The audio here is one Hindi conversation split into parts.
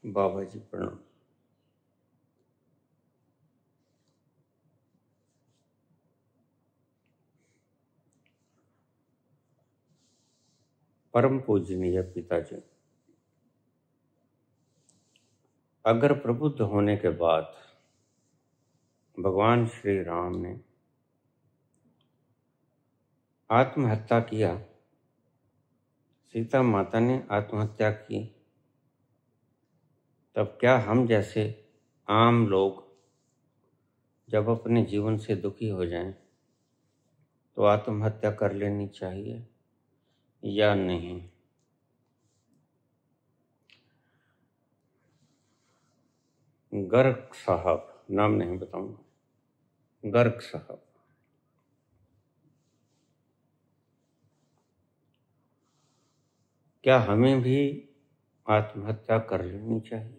बाबा जी प्रणाम। परम पूजनीय पिताजी, अगर प्रबुद्ध होने के बाद भगवान श्री राम ने आत्महत्या किया, सीता माता ने आत्महत्या की, तब क्या हम जैसे आम लोग जब अपने जीवन से दुखी हो जाएं तो आत्महत्या कर लेनी चाहिए या नहीं? गर्ग साहब, नाम नहीं बताऊंगा, गर्ग साहब, क्या हमें भी आत्महत्या कर लेनी चाहिए?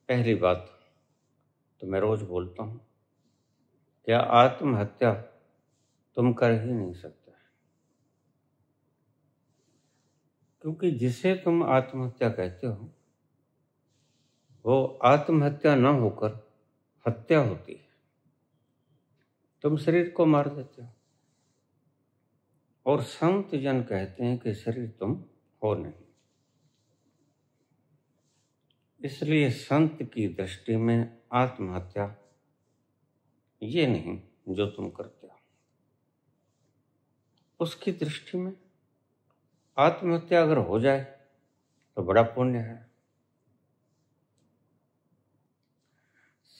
पहली बात तो मैं रोज बोलता हूं, क्या आत्महत्या तुम कर ही नहीं सकते, क्योंकि जिसे तुम आत्महत्या कहते हो वो आत्महत्या न होकर हत्या होती है। तुम शरीर को मार देते हो, और संत जन कहते हैं कि शरीर तुम हो नहीं। इसलिए संत की दृष्टि में आत्महत्या ये नहीं जो तुम करते हो, उसकी दृष्टि में आत्महत्या अगर हो जाए तो बड़ा पुण्य है।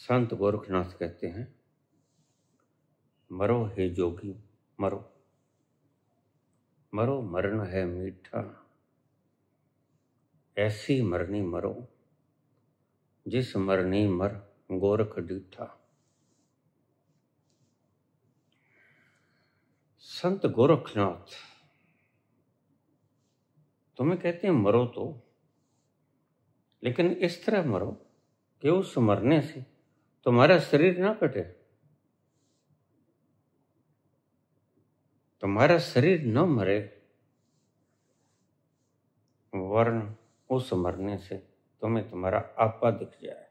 संत गोरखनाथ कहते हैं, मरो हे जोगी मरो, मरो मरण है मीठा, ऐसी मरनी मरो जिस मरनी मर गोरख डीठा। संत गोरखनाथ तुम्हें कहते हैं मरो तो, लेकिन इस तरह मरो कि उस मरने से तुम्हारा शरीर ना कटे, तुम्हारा शरीर न मरे, वरन उस मरने से तुम्हें तुम्हारा आपा दिख जाए।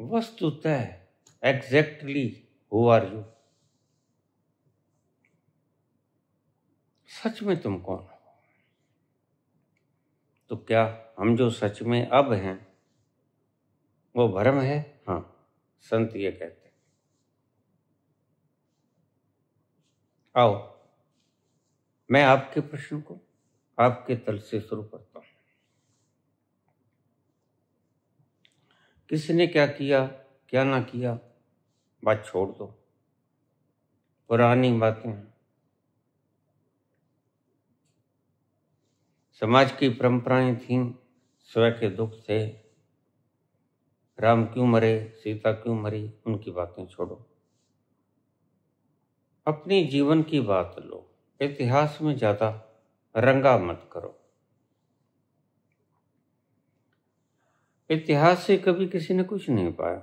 वस्तुतः एग्जैक्टली हु आर यू, सच में तुम कौन हो? तो क्या हम जो सच में अब हैं वो भ्रम है? हाँ, संत ये कहते हैं। आओ मैं आपके प्रश्न को आपके तल से शुरू करता हूं। किसने क्या किया क्या ना किया बात छोड़ दो, पुरानी बातें हैं। समाज की परंपराएं थीं, स्वयं के दुख थे, राम क्यों मरे, सीता क्यों मरी, उनकी बातें छोड़ो, अपनी जीवन की बात लो। इतिहास में ज्यादा रंगा मत करो। इतिहास से कभी किसी ने कुछ नहीं पाया,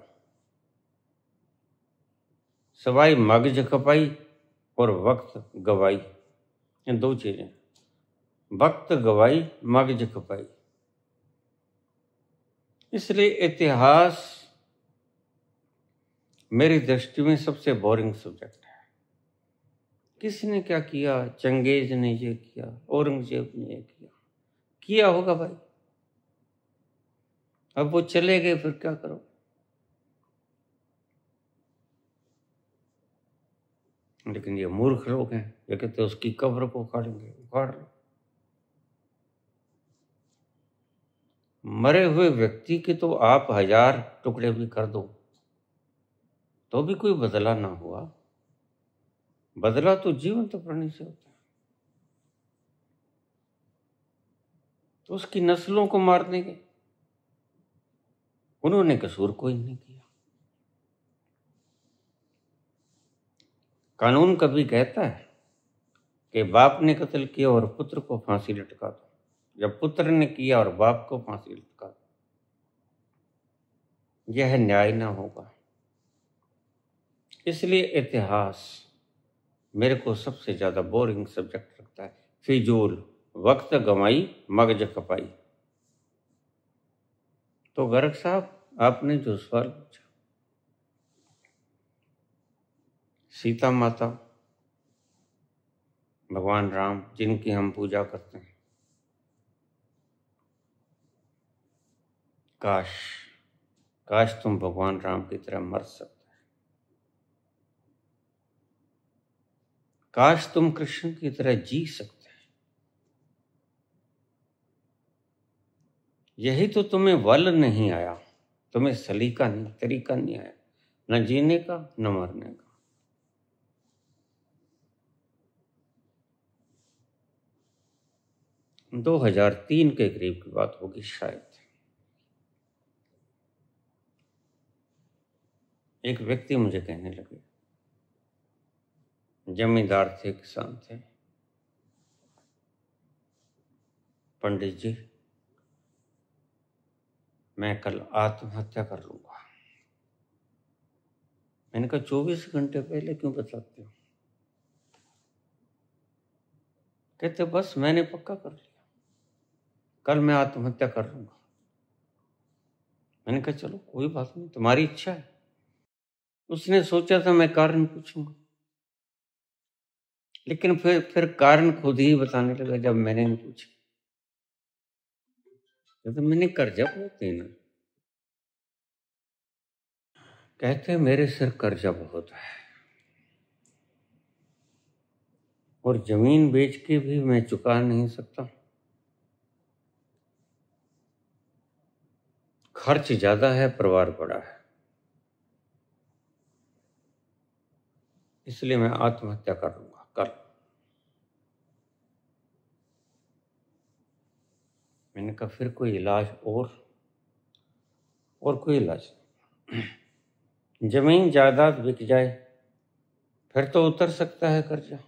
सवाई मगज खपाई और वक्त गवाई। ये दो चीजें, वक्त गवाई मगज खपाई। इसलिए इतिहास मेरी दृष्टि में सबसे बोरिंग सब्जेक्ट है। किसने क्या किया, चंगेज ने ये किया, औरंगजेब ने ये किया होगा भाई, अब वो चले गए फिर क्या करो। लेकिन ये मूर्ख लोग हैं, ये कहते उसकी कब्र को उखाड़ेंगे, उखाड़ लो। मरे हुए व्यक्ति के तो आप 1000 टुकड़े भी कर दो तो भी कोई बदला ना हुआ। बदला तो जीवंत प्राणी से होता है। तो उसकी नस्लों को मार देंगे, उन्होंने कसूर कोई नहीं किया। कानून कभी कहता है कि बाप ने कत्ल किया और पुत्र को फांसी लटका दो, जब पुत्र ने किया और बाप को फांसी लटका दो, यह न्याय ना होगा। इसलिए इतिहास मेरे को सबसे ज्यादा बोरिंग सब्जेक्ट लगता है, फिजूल वक्त गंवाई मगज खपाई। तो गर्ग साहब, आपने जो सवाल पूछा, सीता माता, भगवान राम जिनकी हम पूजा करते हैं, काश काश तुम भगवान राम की तरह मर सकते, काश तुम कृष्ण की तरह जी सकते। यही तो तुम्हें वल नहीं आया, तुम्हें सलीका नहीं, तरीका नहीं आया, न जीने का न मरने का। – 2003 के करीब की बात होगी शायद। एक व्यक्ति मुझे कहने लगे, जमींदार थे, किसान थे, पंडित जी मैं कल आत्महत्या कर लूंगा। मैंने कहा 24 घंटे पहले क्यों बताते हो? कहते बस मैंने पक्का कर लिया, कल मैं आत्महत्या कर लूंगा। मैंने कहा चलो कोई बात नहीं, तुम्हारी इच्छा है। उसने सोचा था मैं कारण पूछूंगा, लेकिन फिर कारण खुद ही बताने लगा जब मैंने नहीं पूछा। तो मैंने कर्जा बहुत देना। कहते मेरे सिर कर्जा बहुत है और जमीन बेच के भी मैं चुका नहीं सकता, खर्च ज्यादा है, परिवार बड़ा है, इसलिए मैं आत्महत्या कर लूंगा कल। मैंने कहा फिर कोई इलाज और कोई इलाज नहीं। जमीन जायदाद बिक जाए फिर तो उतर सकता है कर्जा।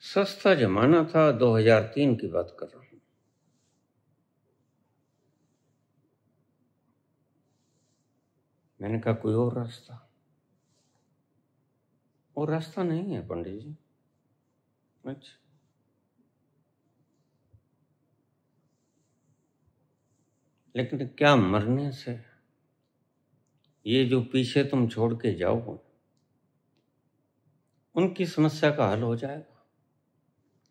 सस्ता जमाना था, 2003 की बात कर रहा हूं। मैंने कहा कोई और रास्ता नहीं है पंडित जी। अच्छा, लेकिन क्या मरने से ये जो पीछे तुम छोड़ के जाओ उनकी समस्या का हल हो जाएगा?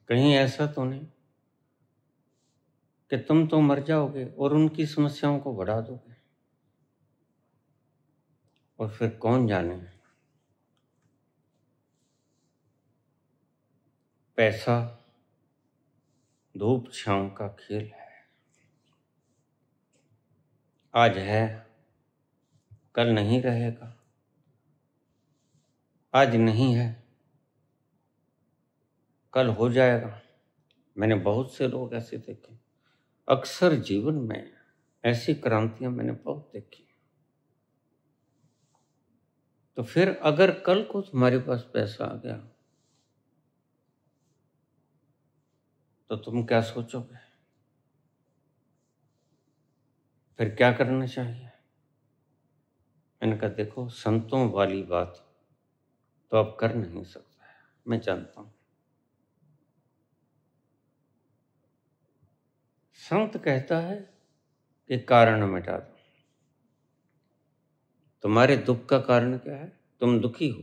कहीं ऐसा तो नहीं कि तुम तो मर जाओगे और उनकी समस्याओं को बढ़ा दोगे? और फिर कौन जाने, पैसा धूप छांव का खेल है। आज है कल नहीं रहेगा, आज नहीं है कल हो जाएगा। मैंने बहुत से लोग ऐसे देखे, अक्सर जीवन में ऐसी क्रांतियां मैंने बहुत देखी। तो फिर अगर कल को तुम्हारे पास पैसा आ गया तो तुम क्या सोचोगे? फिर क्या करना चाहिए? मैंने कहा देखो, संतों वाली बात तो अब कर नहीं सकता है, मैं जानता हूं। संत कहता है कि कारण मिटा दो। तुम्हारे दुख का कारण क्या है? तुम दुखी हो,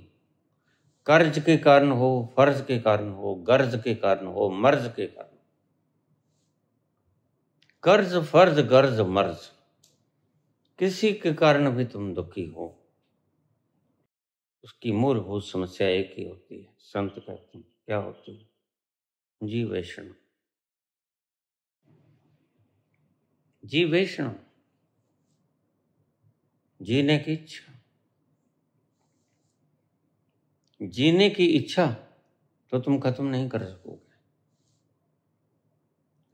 कर्ज के कारण हो, फर्ज के कारण हो, गर्ज के कारण हो, मर्ज के कारण। कर्ज फर्ज गर्ज मर्ज, किसी के कारण भी तुम दुखी हो, उसकी मूलभूत समस्या एक ही होती है। संत कहते हैं क्या होती है? जीवेषण। जीवेषण, जीने की इच्छा। जीने की इच्छा तो तुम खत्म नहीं कर सकोगे।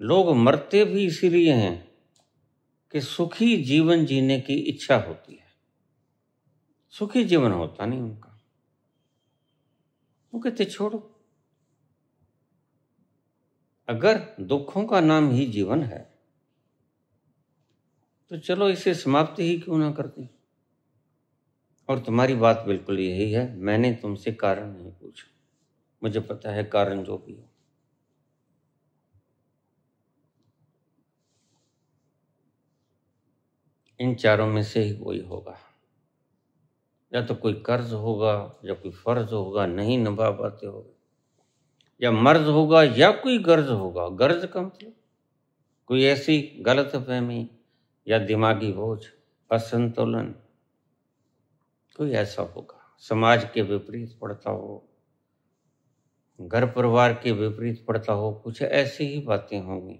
लोग मरते भी इसीलिए हैं कि सुखी जीवन जीने की इच्छा होती है, सुखी जीवन होता नहीं उनका। वो कहते छोड़ो, अगर दुखों का नाम ही जीवन है तो चलो इसे समाप्त ही क्यों ना कर दें। और तुम्हारी बात बिल्कुल यही है, मैंने तुमसे कारण नहीं पूछा, मुझे पता है कारण जो भी हो। इन चारों में से ही कोई होगा। या तो कोई कर्ज होगा, या कोई फर्ज होगा नहीं निभा पाते हो, या मर्ज होगा, या कोई गर्ज होगा। गर्ज का मतलब कोई ऐसी गलतफहमी या दिमागी बोझ, असंतुलन, कोई ऐसा होगा। समाज के विपरीत पड़ता हो, घर परिवार के विपरीत पड़ता हो, कुछ ऐसी ही बातें होंगी।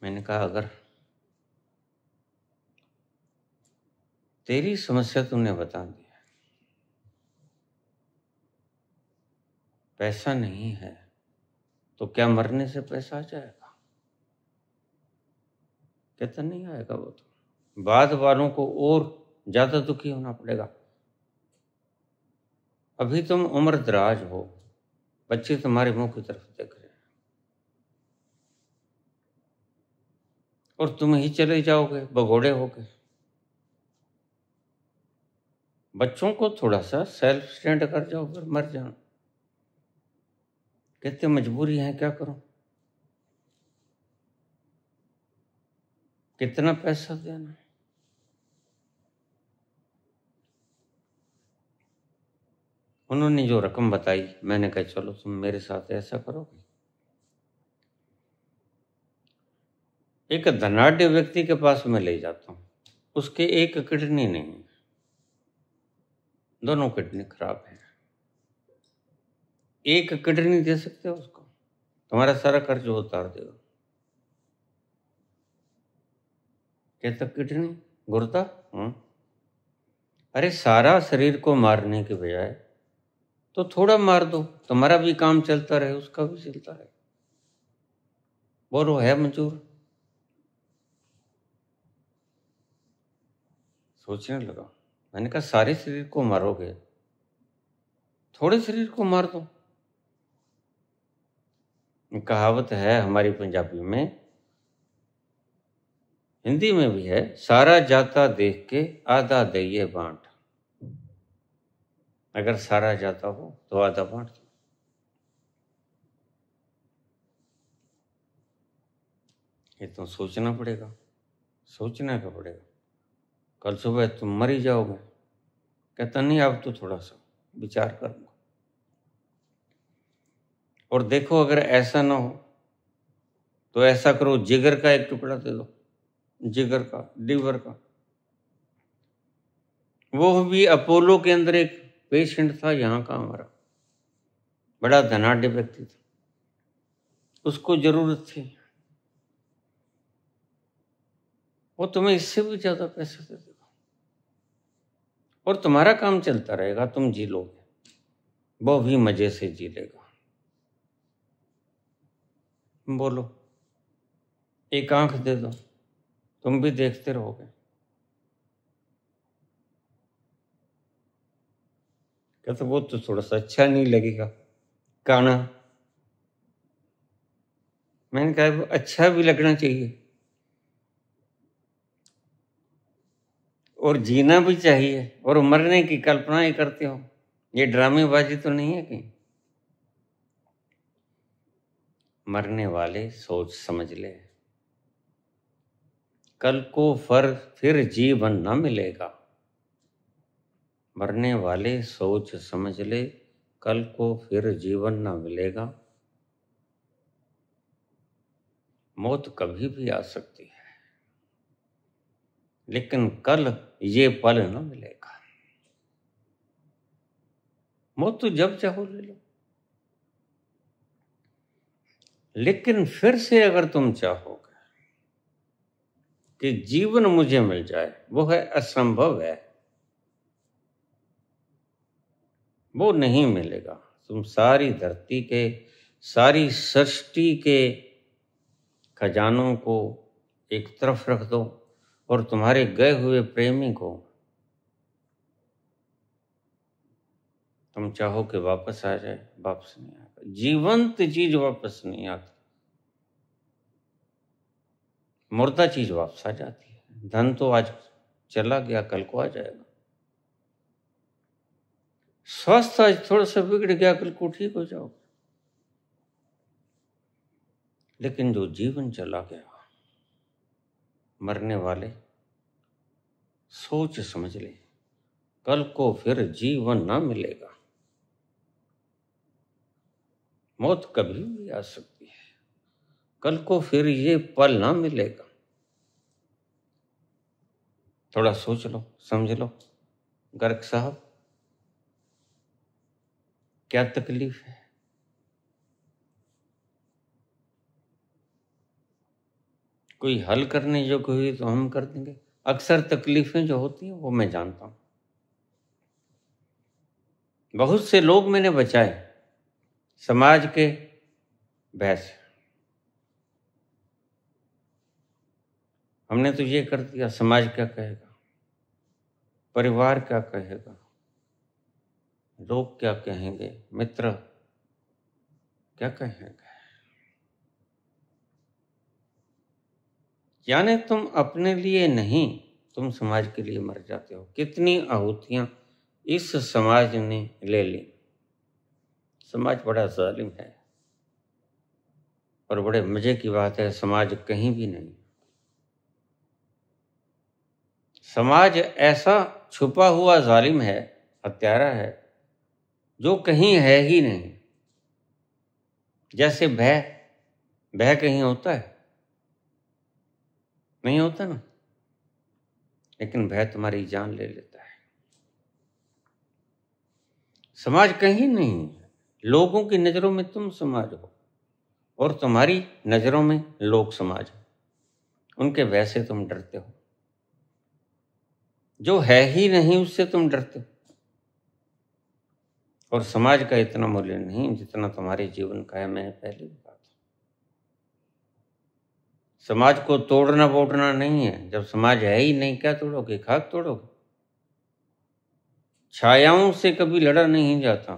मैंने कहा अगर तेरी समस्या तूने बता दी, पैसा नहीं है, तो क्या मरने से पैसा आ जाएगा? कहता नहीं आएगा। वो तो बाद वालों को और ज्यादा दुखी होना पड़ेगा। अभी तुम उम्र दराज हो, बच्चे तुम्हारे मुंह की तरफ देख रहे हैं, और तुम ही चले जाओगे भगोड़े होके। बच्चों को थोड़ा सा सेल्फ स्टैंड कर जाओ, फिर मर जाओ। कहते मजबूरी है, क्या करूं? कितना पैसा देना? उन्होंने जो रकम बताई, मैंने कहा चलो तुम मेरे साथ ऐसा करोगे। एक धनाढ्य व्यक्ति के पास मैं ले जाता हूं, उसके एक किडनी नहीं, दोनों किडनी खराब है। एक किडनी दे सकते हो उसको, तुम्हारा सारा कर्ज उतार देगा। कहता किडनी, गुर्दा? अरे सारा शरीर को मारने के बजाय तो थोड़ा मार दो, तुम्हारा भी काम चलता रहे, उसका भी चलता रहे। बोलो है मंजूर? सोचने लगा। मैंने कहा सारे शरीर को मारोगे, थोड़े शरीर को मार दो। कहावत है हमारी पंजाबी में, हिंदी में भी है, सारा जाता देख के आधा दइए बांट। अगर सारा जाता हो तो आधा बांट दो। ये तो सोचना पड़ेगा, सोचना का पड़ेगा। कल सुबह तुम मर ही जाओगे। कहता नहीं, अब तो थोड़ा सा विचार करूंगा। और देखो अगर ऐसा ना हो तो ऐसा करो, जिगर का एक टुकड़ा दे दो, जिगर का, लीवर का। वो भी अपोलो के अंदर एक पेशेंट था यहाँ का हमारा, बड़ा धनाढ्य व्यक्ति था, उसको जरूरत थी। वो तुम्हें इससे भी ज्यादा पैसे दे देगा और तुम्हारा काम चलता रहेगा, तुम जी लोगे, वो भी मजे से जी लेगा। बोलो, एक आंख दे दो, तुम भी देखते रहोगे। कहते वो तो थोड़ा सा अच्छा नहीं लगेगा, काना। मैंने कहा अच्छा भी लगना चाहिए और जीना भी चाहिए, और मरने की कल्पना ही करते हो। ये ड्रामेबाजी तो नहीं है कहीं? मरने वाले सोच समझ ले, कल को फिर जीवन न मिलेगा। मरने वाले सोच समझ ले, कल को फिर जीवन न मिलेगा। मौत कभी भी आ सकती है, लेकिन कल ये पल न मिलेगा। मौत तो जब चाहो ले लो, लेकिन फिर से अगर तुम चाहोगे कि जीवन मुझे मिल जाए, वो है असंभव है, वो नहीं मिलेगा। तुम सारी धरती के, सारी सृष्टि के खजानों को एक तरफ रख दो और तुम्हारे गए हुए प्रेमी को तुम चाहो कि वापस आ जाए, वापस नहीं आएगा। जीवंत चीज वापस नहीं आती, मुर्दा चीज वापस आ जाती है। धन तो आज चला गया, कल को आ जाएगा। स्वास्थ्य आज थोड़ा सा बिगड़ गया, कल को ठीक हो जाओगे। लेकिन जो जीवन चला गया, मरने वाले सोच समझ ले, कल को फिर जीवन ना मिलेगा। मौत कभी भी आ सकती है, कल को फिर ये पल ना मिलेगा। थोड़ा सोच लो, समझ लो। गर्ग साहब, क्या तकलीफ है? कोई हल करने योग्य हुई तो हम कर देंगे। अक्सर तकलीफें जो होती हैं वो मैं जानता हूं। बहुत से लोग मैंने बचाए समाज के भय से। हमने तो ये कर दिया, समाज क्या कहेगा, परिवार क्या कहेगा, लोग क्या कहेंगे, मित्र क्या कहेंगे। यानी तुम अपने लिए नहीं, तुम समाज के लिए मर जाते हो। कितनी आहुतियां इस समाज ने ले ली। समाज बड़ा जालिम है, और बड़े मजे की बात है, समाज कहीं भी नहीं। समाज ऐसा छुपा हुआ जालिम है, हत्यारा है, जो कहीं है ही नहीं। जैसे भय, भय कहीं होता है? नहीं होता ना। लेकिन भय तुम्हारी जान ले लेता है। समाज कहीं नहीं है। लोगों की नजरों में तुम समाज हो, और तुम्हारी नजरों में लोग समाज है। उनके भय से तुम डरते हो। जो है ही नहीं उससे तुम डरते हो। और समाज का इतना मूल्य नहीं जितना तुम्हारे जीवन का है। मैंने पहले भी कहा था, समाज को तोड़ना बोड़ना नहीं है। जब समाज है ही नहीं, क्या तोड़ोगे? खाक तोड़ोगे। छायाओं से कभी लड़ा नहीं जाता।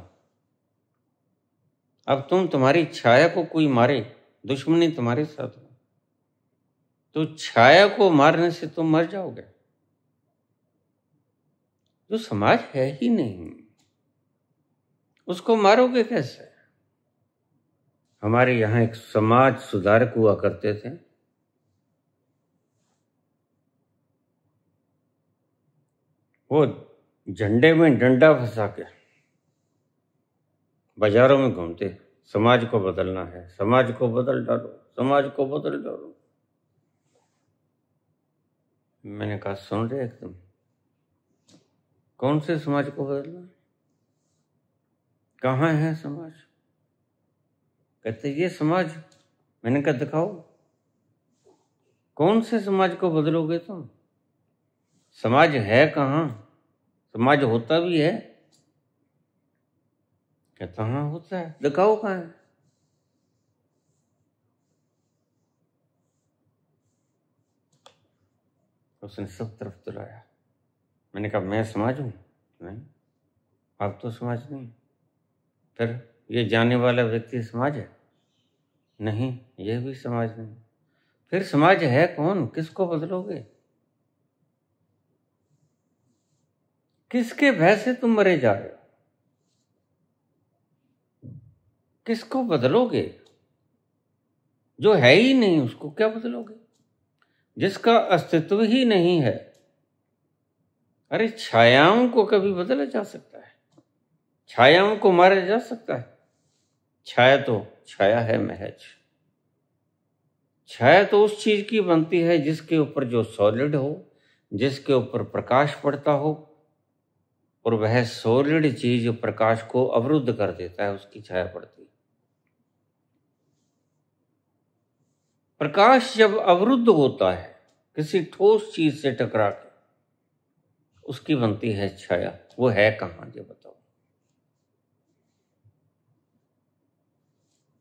अब तुम्हारी छाया को कोई मारे, दुश्मनी तुम्हारे साथ हो, तो छाया को मारने से तुम मर जाओगे। जो समाज है ही नहीं, उसको मारोगे कैसे? हमारे यहाँ एक समाज सुधारक हुआ करते थे। वो झंडे में डंडा फंसा के बाजारों में घूमते, समाज को बदलना है, समाज को बदल डालो, समाज को बदल डालो। मैंने कहा, सुन रहे एकदम, कौन से समाज को बदलना? कहाँ है समाज? कहते ये समाज। मैंने कहा दिखाओ, कौन से समाज को बदलोगे तुम? समाज है कहाँ? समाज होता भी है? कहता हाँ होता है, दिखाओ कहाँ है। उसने सब तरफ दिलाया। मैंने कहा मैं समाज हूँ? नहीं, आप तो समाज नहीं। फिर ये जाने वाला व्यक्ति समाज है? नहीं, ये भी समाज नहीं। फिर समाज है कौन? किसको बदलोगे? किसके भय से तुम मरे जा रहे हो? किसको बदलोगे? जो है ही नहीं उसको क्या बदलोगे? जिसका अस्तित्व ही नहीं है। अरे छायाओं को कभी बदला जा सकता है? छायाओं को मारा जा सकता है? छाया तो छाया है महज। छाया तो उस चीज की बनती है जिसके ऊपर जो सॉलिड हो, जिसके ऊपर प्रकाश पड़ता हो, और वह सॉलिड चीज प्रकाश को अवरुद्ध कर देता है, उसकी छाया पड़ती है। प्रकाश जब अवरुद्ध होता है किसी ठोस चीज से टकरा के, उसकी बनती है छाया। वो है कहाँ, ये बताओ।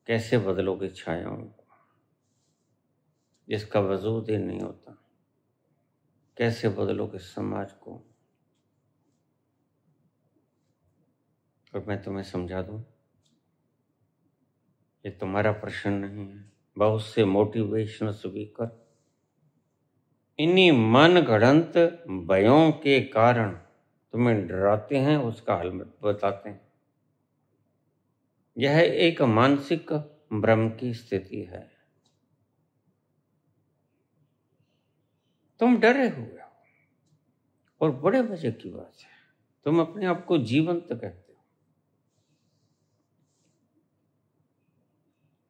कैसे बदलोगे छायाओं को जिसका वजूद ही नहीं होता? कैसे बदलोगे समाज को? और मैं तुम्हें समझा दूं, ये तुम्हारा प्रश्न नहीं है। बहुत से मोटिवेशनल स्पीकर इन्हीं मन गढ़ंत भयों के कारण तुम्हें डराते हैं, उसका हल बताते हैं। यह एक मानसिक भ्रम की स्थिति है। तुम डरे हुए हो, और बड़े मजे की बात है, तुम अपने आप को जीवंत कहते हो।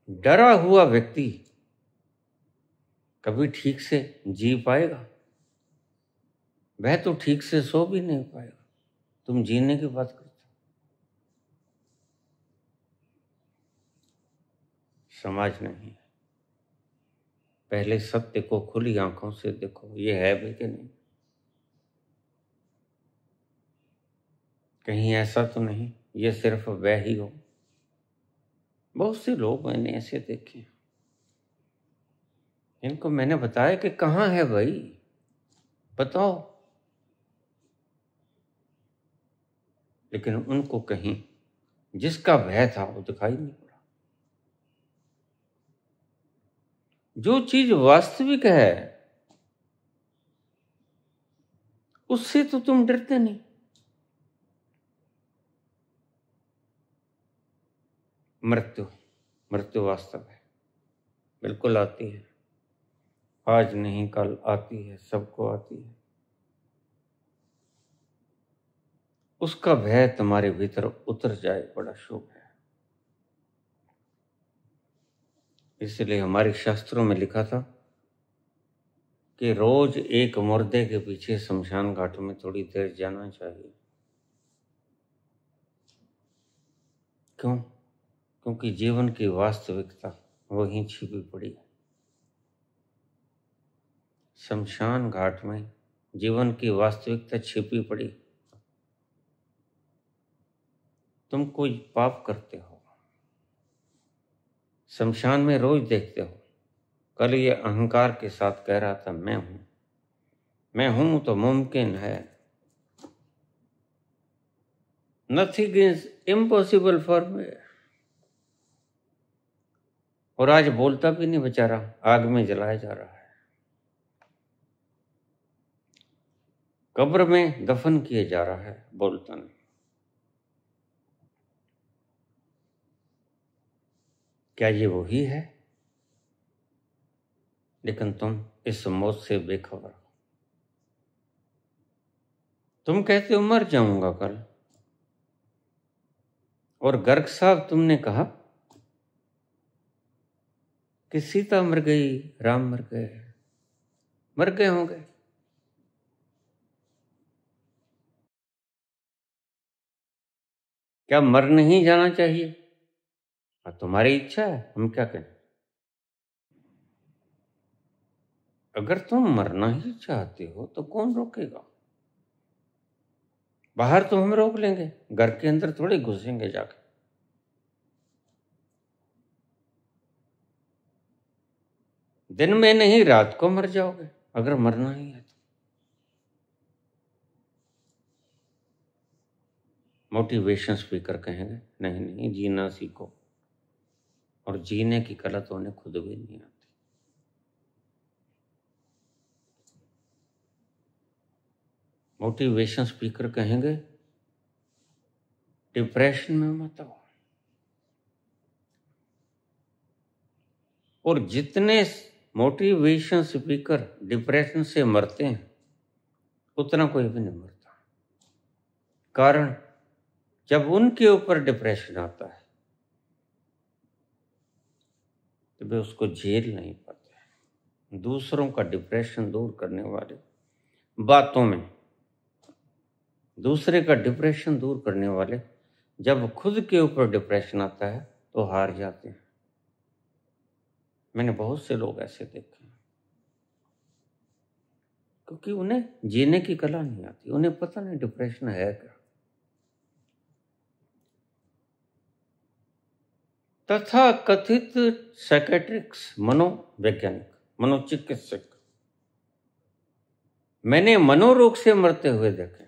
डरा हुआ व्यक्ति कभी ठीक से जी पाएगा? वह तो ठीक से सो भी नहीं पाएगा। तुम जीने की बात करते हो। समाज नहीं है। पहले सत्य को खुली आंखों से देखो, ये है भी कि नहीं। कहीं ऐसा तो नहीं ये सिर्फ वह ही हो। बहुत से लोग मैंने ऐसे देखे, इनको मैंने बताया कि कहाँ है भाई, बताओ, लेकिन उनको कहीं जिसका भय था वो दिखाई नहीं पड़ा। जो चीज वास्तविक है उससे तो तुम डरते नहीं। मृत्यु वास्तव है, बिल्कुल आती है, आज नहीं कल आती है, सबको आती है। उसका भय तुम्हारे भीतर उतर जाए, बड़ा शुभ है। इसलिए हमारे शास्त्रों में लिखा था कि रोज एक मुर्दे के पीछे शमशान घाट में थोड़ी देर जाना चाहिए। क्यों? क्योंकि जीवन की वास्तविकता वहीं छिपी पड़ी है। शमशान घाट में जीवन की वास्तविकता छिपी पड़ी। तुम कोई पाप करते हो, शमशान में रोज देखते हो। कल ये अहंकार के साथ कह रहा था मैं हूं तो मुमकिन है, nothing is impossible for me. और आज बोलता भी नहीं बेचारा, आग में जलाया जा रहा है, कब्र में दफन किए जा रहा है, बोलता नहीं। क्या ये वही है? लेकिन तुम इस मौत से बेखबर हो। तुम कहते हो मर जाऊंगा कल, और गर्ग साहब तुमने कहा कि सीता मर गई, राम मर गए होंगे। क्या मर नहीं जाना चाहिए? तुम्हारी इच्छा है, हम क्या करें। अगर तुम मरना ही चाहते हो तो कौन रोकेगा? बाहर तो हम रोक लेंगे, घर के अंदर थोड़ी घुसेंगे जाकर। दिन में नहीं, रात को मर जाओगे अगर मरना ही है तो। मोटिवेशन स्पीकर कहेंगे नहीं जीना सीखो, और जीने की कला तो उन्हें खुद भी नहीं आती। मोटिवेशन स्पीकर कहेंगे डिप्रेशन में मत आओ। और जितने मोटिवेशन स्पीकर डिप्रेशन से मरते हैं उतना कोई भी नहीं मरता। कारण जब उनके ऊपर डिप्रेशन आता है तो वे उसको झेल नहीं पाते। दूसरों का डिप्रेशन दूर करने वाले बातों में, दूसरे का डिप्रेशन दूर करने वाले जब खुद के ऊपर डिप्रेशन आता है तो हार जाते हैं। मैंने बहुत से लोग ऐसे देखे हैं, क्योंकि उन्हें जीने की कला नहीं आती, उन्हें पता नहीं डिप्रेशन है क्या। तथा कथित साइकेट्रिक्स, मनोवैज्ञानिक, मनोचिकित्सक, मैंने मनोरोग से मरते हुए देखे।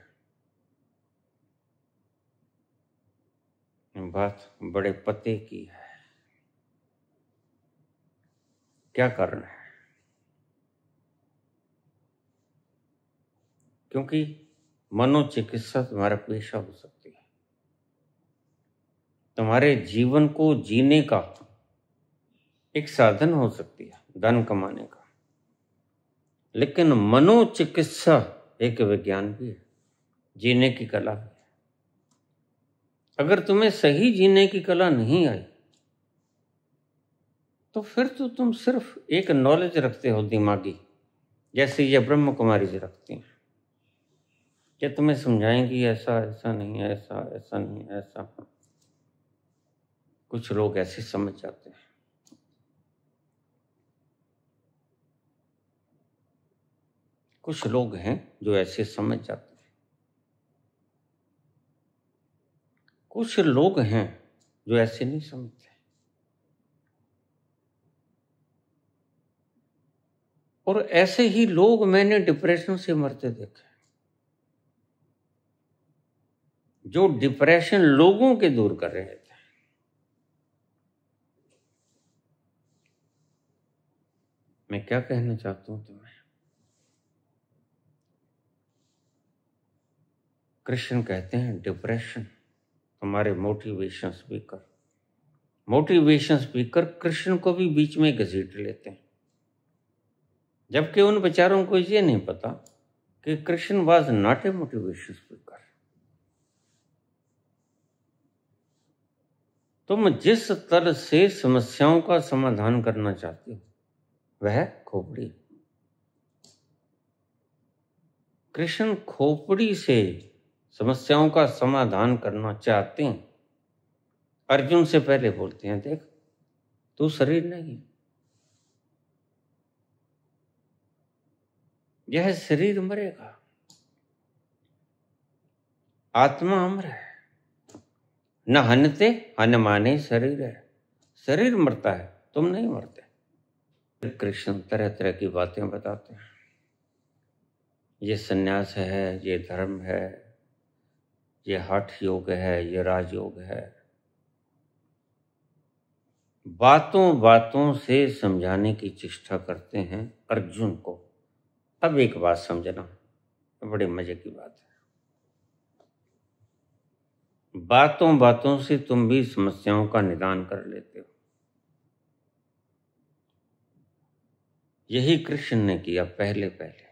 बात बड़े पते की है। क्या कारण है? क्योंकि मनोचिकित्सा तुम्हारा पेशा हो सकती है, तुम्हारे जीवन को जीने का एक साधन हो सकती है, धन कमाने का। लेकिन मनोचिकित्सा एक विज्ञान भी है, जीने की कला भी है। अगर तुम्हें सही जीने की कला नहीं आई तो फिर तो तुम सिर्फ एक नॉलेज रखते हो दिमागी, जैसे ये ब्रह्म कुमारी जी रखती हैं, क्या तुम्हें समझाएंगी ऐसा ऐसा नहीं, ऐसा ऐसा नहीं, ऐसा। कुछ लोग ऐसे समझ जाते हैं। कुछ लोग हैं जो ऐसे समझ जाते हैं। कुछ लोग हैं जो ऐसे नहीं समझते। और ऐसे ही लोग मैंने डिप्रेशन से मरते देखे, जो डिप्रेशन लोगों के दूर कर रहे थे। मैं क्या कहना चाहता हूं तुम्हें, कृष्ण कहते हैं डिप्रेशन तुम्हारे motivation speaker. Motivation speaker Krishna को भी बीच में घसीट लेते हैं, जबकि उन बेचारों को ये नहीं पता कि Krishna was not a motivation speaker. तुम जिस तरह से समस्याओं का समाधान करना चाहते हो वह खोपड़ी। कृष्ण खोपड़ी से समस्याओं का समाधान करना चाहते हैं। अर्जुन से पहले बोलते हैं, देख तू शरीर नहीं, यह शरीर मरेगा, आत्मा अमर है। न हनते हनमाने शरीर है, शरीर मरता है, तुम नहीं मरते। कृष्ण तरह तरह की बातें बताते हैं, ये सन्यास है, ये धर्म है, ये हठ योग है, ये राजयोग है। बातों बातों से समझाने की चेष्टा करते हैं अर्जुन को। अब एक बात समझना, बड़े मजे की बात है। बातों बातों से तुम भी समस्याओं का निदान कर लेते हो। यही कृष्ण ने किया पहले पहले,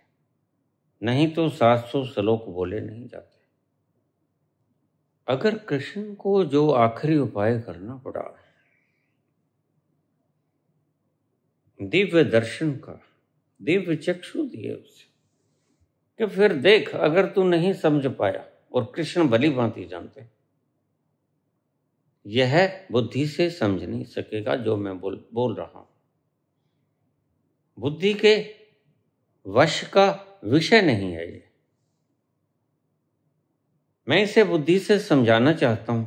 नहीं तो 700 श्लोक बोले नहीं जाते। अगर कृष्ण को जो आखिरी उपाय करना पड़ा दिव्य दर्शन का, दिव्य चक्षु दिए उसे कि फिर देख, अगर तू नहीं समझ पाया, और कृष्ण भली भांति जानते, यह बुद्धि से समझ नहीं सकेगा जो मैं बोल रहा हूं। बुद्धि के वश का विषय नहीं है ये। मैं इसे बुद्धि से समझाना चाहता हूं,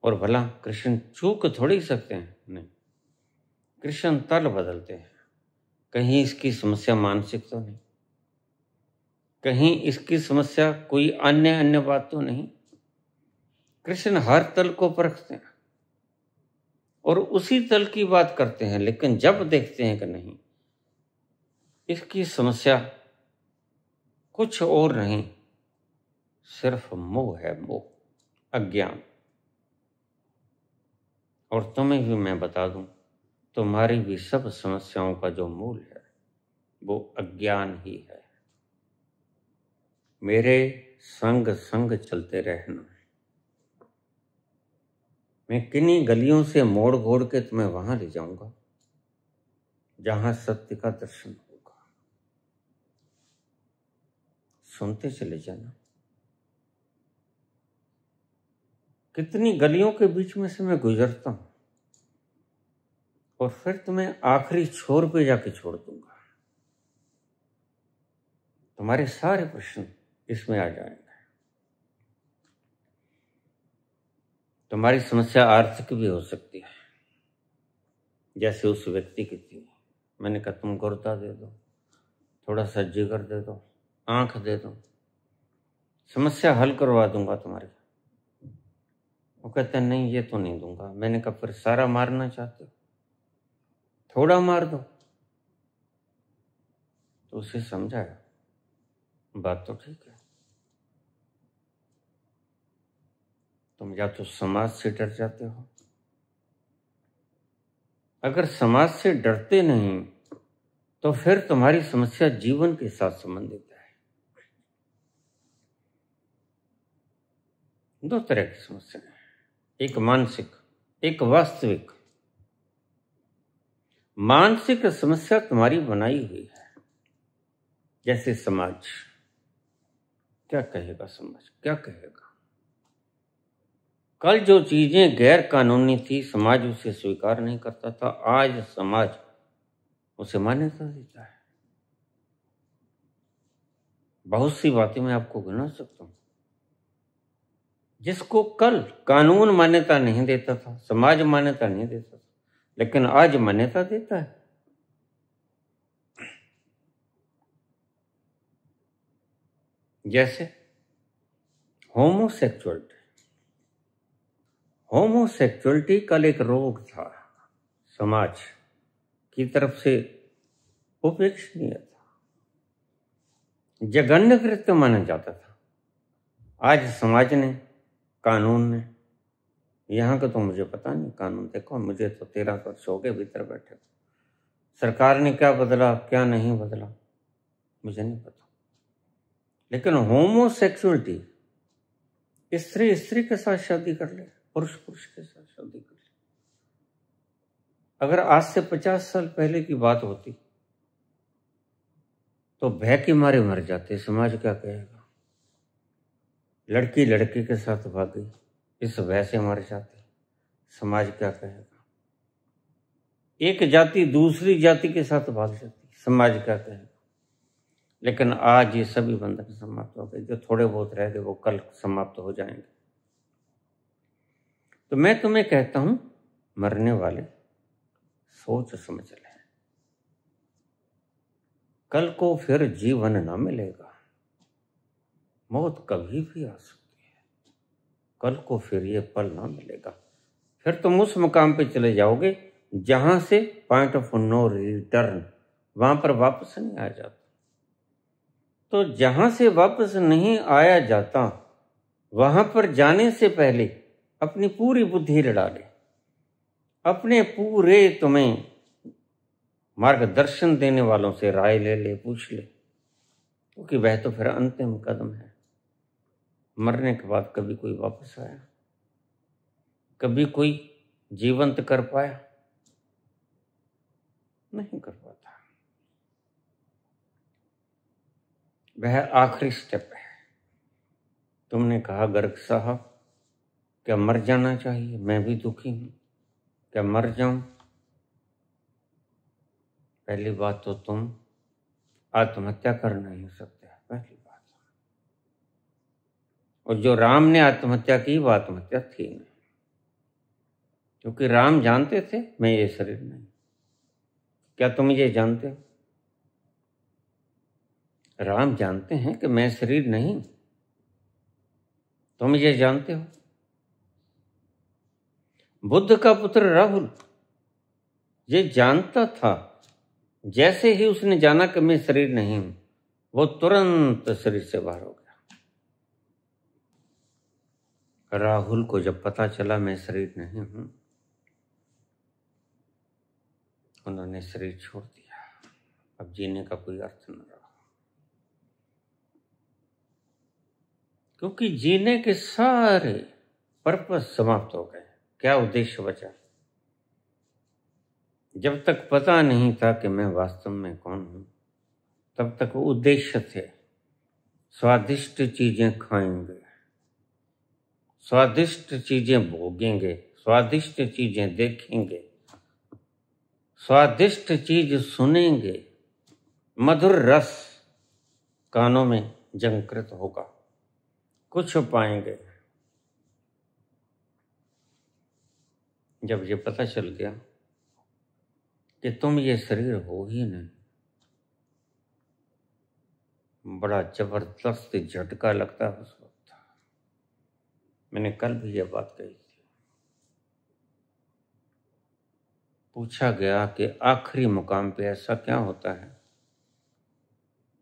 और भला कृष्ण चूक थोड़ी सकते हैं, नहीं। कृष्ण तल बदलते हैं। कहीं इसकी समस्या मानसिक तो नहीं, कहीं इसकी समस्या कोई अन्य बात तो नहीं। कृष्ण हर तल को परखते हैं और उसी तल की बात करते हैं, लेकिन जब देखते हैं कि नहीं, इसकी समस्या कुछ और नहीं, सिर्फ मोह है, मोह, अज्ञान। और तुम्हें भी मैं बता दूं, तुम्हारी भी सब समस्याओं का जो मूल है वो अज्ञान ही है। मेरे संग संग चलते रहना, मैं किन्हीं गलियों से मोड़ घोड़ के तुम्हें वहां ले जाऊंगा जहां सत्य का दर्शन होगा। सुनते चले जाना। कितनी गलियों के बीच में से मैं गुजरता हूं, और फिर तुम्हें आखिरी छोर पे जाके छोड़ दूंगा। तुम्हारे सारे प्रश्न इसमें आ जाएंगे। तुम्हारी समस्या आर्थिक भी हो सकती है, जैसे उस व्यक्ति की थी। मैंने कहा तुम गुर्दा दे दो, थोड़ा सा जिगर दे दो, आंख दे दो, समस्या हल करवा दूंगा तुम्हारी। वो कहते हैं नहीं, ये तो नहीं दूंगा। मैंने कहा फिर सारा मारना चाहते हो, थोड़ा मार दो। तो उसे समझाया, बात तो ठीक है, तुम या तो समाज से डर जाते हो। अगर समाज से डरते नहीं तो फिर तुम्हारी समस्या जीवन के साथ संबंधित है। दो तरह की समस्या है, एक मानसिक, एक वास्तविक। मानसिक समस्या तुम्हारी बनाई हुई है, जैसे समाज क्या कहेगा, समाज क्या कहेगा। कल जो चीजें गैर कानूनी थी समाज उसे स्वीकार नहीं करता था, आज समाज उसे मान्यता देता है। बहुत सी बातें मैं आपको गिना सकता हूं जिसको कल कानून मान्यता नहीं देता था, समाज मान्यता नहीं देता था, लेकिन आज मान्यता देता है। जैसे होमोसेक्सुअलिटी। होमोसेक्सुअलिटी कल एक रोग था, समाज की तरफ से उपेक्षणीय था, जघन्य कृत्य माना जाता था। आज समाज ने, कानून ने, यहाँ का तो मुझे पता नहीं, कानून देखो, मुझे तो 13 वर्ष हो गए भीतर बैठे, सरकार ने क्या बदला क्या नहीं बदला मुझे नहीं पता, लेकिन होमोसेक्सुअलिटी, स्त्री स्त्री के साथ शादी कर ले, पुरुष पुरुष के साथ शादी कर ले। अगर आज से 50 साल पहले की बात होती तो भय के मारे मर जाते, समाज क्या कहेगा। लड़की लड़के के साथ भागी, इस भय से मर जाते, समाज क्या कहेगा। एक जाति दूसरी जाति के साथ भाग जाती, समाज क्या कहेगा। लेकिन आज ये सभी बंधन समाप्त हो गए, जो थोड़े बहुत रह गए वो कल समाप्त हो जाएंगे। तो मैं तुम्हें कहता हूं, मरने वाले सोच समझ ले, कल को फिर जीवन ना मिलेगा, मौत कभी भी आ सकती है, कल को फिर ये पल ना मिलेगा। फिर तुम उस मुकाम पे चले जाओगे जहां से पॉइंट ऑफ नो रिटर्न, वहां पर वापस नहीं आया जाता। तो जहां से वापस नहीं आया जाता वहां पर जाने से पहले अपनी पूरी बुद्धि लड़ा ले, अपने पूरे तुम्हें मार्गदर्शन देने वालों से राय ले ले, पूछ ले, क्योंकि वह तो फिर अंतिम कदम है। मरने के बाद कभी कोई वापस आया, कभी कोई जीवंत कर पाया, नहीं कर पाता। वह आखिरी स्टेप है। तुमने कहा गर्ग साहब क्या मर जाना चाहिए, मैं भी दुखी हूं, क्या मर जाऊं। पहली बात तो तुम आत्महत्या कर नहीं सकते, पहली बात। और जो राम ने आत्महत्या की वो आत्महत्या थी नहीं, क्योंकि राम जानते थे मैं ये शरीर नहीं। क्या तुम ये जानते हो? राम जानते हैं कि मैं शरीर नहीं, तुम ये जानते हो? बुद्ध का पुत्र राहुल ये जानता था, जैसे ही उसने जाना कि मैं शरीर नहीं हूं, वो तुरंत शरीर से बाहर हो गया। राहुल को जब पता चला मैं शरीर नहीं हूं, उन्होंने शरीर छोड़ दिया। अब जीने का कोई अर्थ न रहा, क्योंकि जीने के सारे पर्पस समाप्त हो गए। क्या उद्देश्य बचा? जब तक पता नहीं था कि मैं वास्तव में कौन हूं, तब तक उद्देश्य थे स्वादिष्ट चीजें खाएंगे, स्वादिष्ट चीजें भोगेंगे, स्वादिष्ट चीजें देखेंगे, स्वादिष्ट चीज सुनेंगे, मधुर रस कानों में झंकृत होगा, कुछ पाएंगे। जब ये पता चल गया कि तुम ये शरीर हो ही नहीं, बड़ा जबरदस्त झटका लगता है उस वक्त। मैंने कल भी ये बात कही थी। पूछा गया कि आखिरी मुकाम पे ऐसा क्या होता है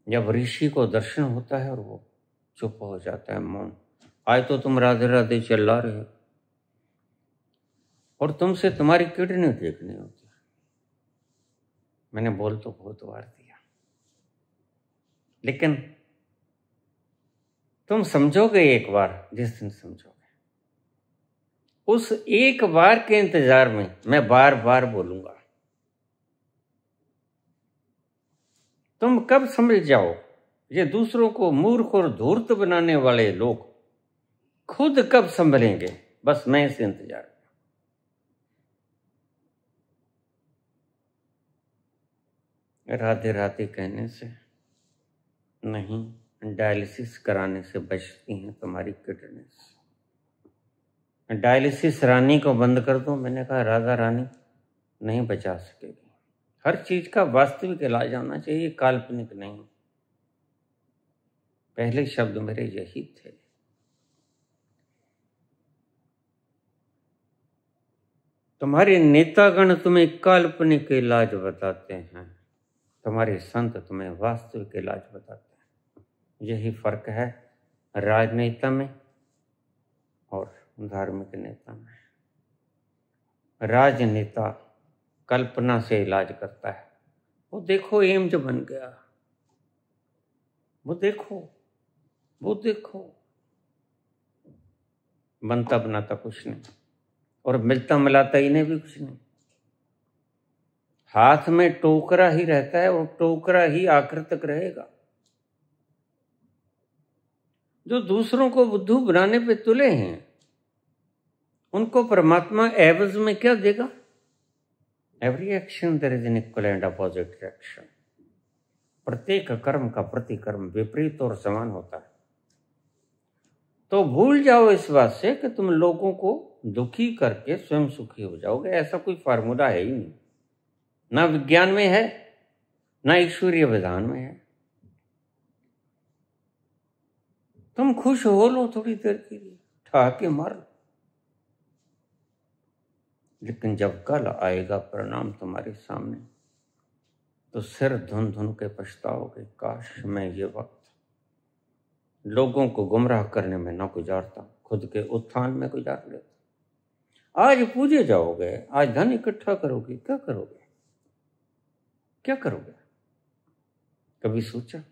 जब ऋषि को दर्शन होता है और वो चुप हो जाता है, मौन। आज तो तुम राधे राधे चिल्ला रहे हो और तुमसे तुम्हारी किडनी ठीक नहीं होती। मैंने बोल तो बहुत बार दिया, लेकिन तुम समझोगे एक बार, जिस दिन समझोगे। उस एक बार के इंतजार में मैं बार बार बोलूंगा। तुम कब समझ जाओ ये दूसरों को मूर्ख और धूर्त बनाने वाले लोग खुद कब संभलेंगे, बस मैं इस इंतजार में। राधे राधे कहने से नहीं, डायलिसिस कराने से बचती हैं तुम्हारी किडनीज। डायलिसिस रानी को बंद कर दो, मैंने कहा राधा रानी नहीं बचा सकेगी। हर चीज का वास्तविक इलाज होना चाहिए, काल्पनिक नहीं। पहले शब्द मेरे यही थे। तुम्हारे नेतागण तुम्हें काल्पनिक इलाज बताते हैं, तुम्हारे संत तुम्हें वास्तविक इलाज बताते हैं। यही फर्क है राजनेता में और धार्मिक नेता में। राजनेता कल्पना से इलाज करता है। वो देखो एम्स बन गया, वो देखो, वो देखो, बनता बनाता कुछ नहीं और मिलता मिलाता इन्हें भी कुछ नहीं। हाथ में टोकरा ही रहता है और टोकरा ही आकृतिक रहेगा। जो दूसरों को बुद्धू बनाने पे तुले हैं उनको परमात्मा एवज में क्या देगा? Every action there is an equal and opposite reaction. प्रत्येक कर्म का प्रतिकर्म विपरीत और समान होता है। तो भूल जाओ इस बात से कि तुम लोगों को दुखी करके स्वयं सुखी हो जाओगे। ऐसा कोई फार्मूला है ही नहीं, ना विज्ञान में है ना ईश्वरीय विधान में है। तुम खुश हो लो थोड़ी देर के लिए, ठहाके मार लो, लेकिन जब कल आएगा परिणाम तुम्हारे सामने तो सिर धुन धुन के पछताओगे। काश मैं ये वक्त लोगों को गुमराह करने में न गुजारता, खुद के उत्थान में गुजार लेता। आज पूजे जाओगे, आज धन इकट्ठा करोगे, क्या करोगे? क्या करोगे? कभी सोचा?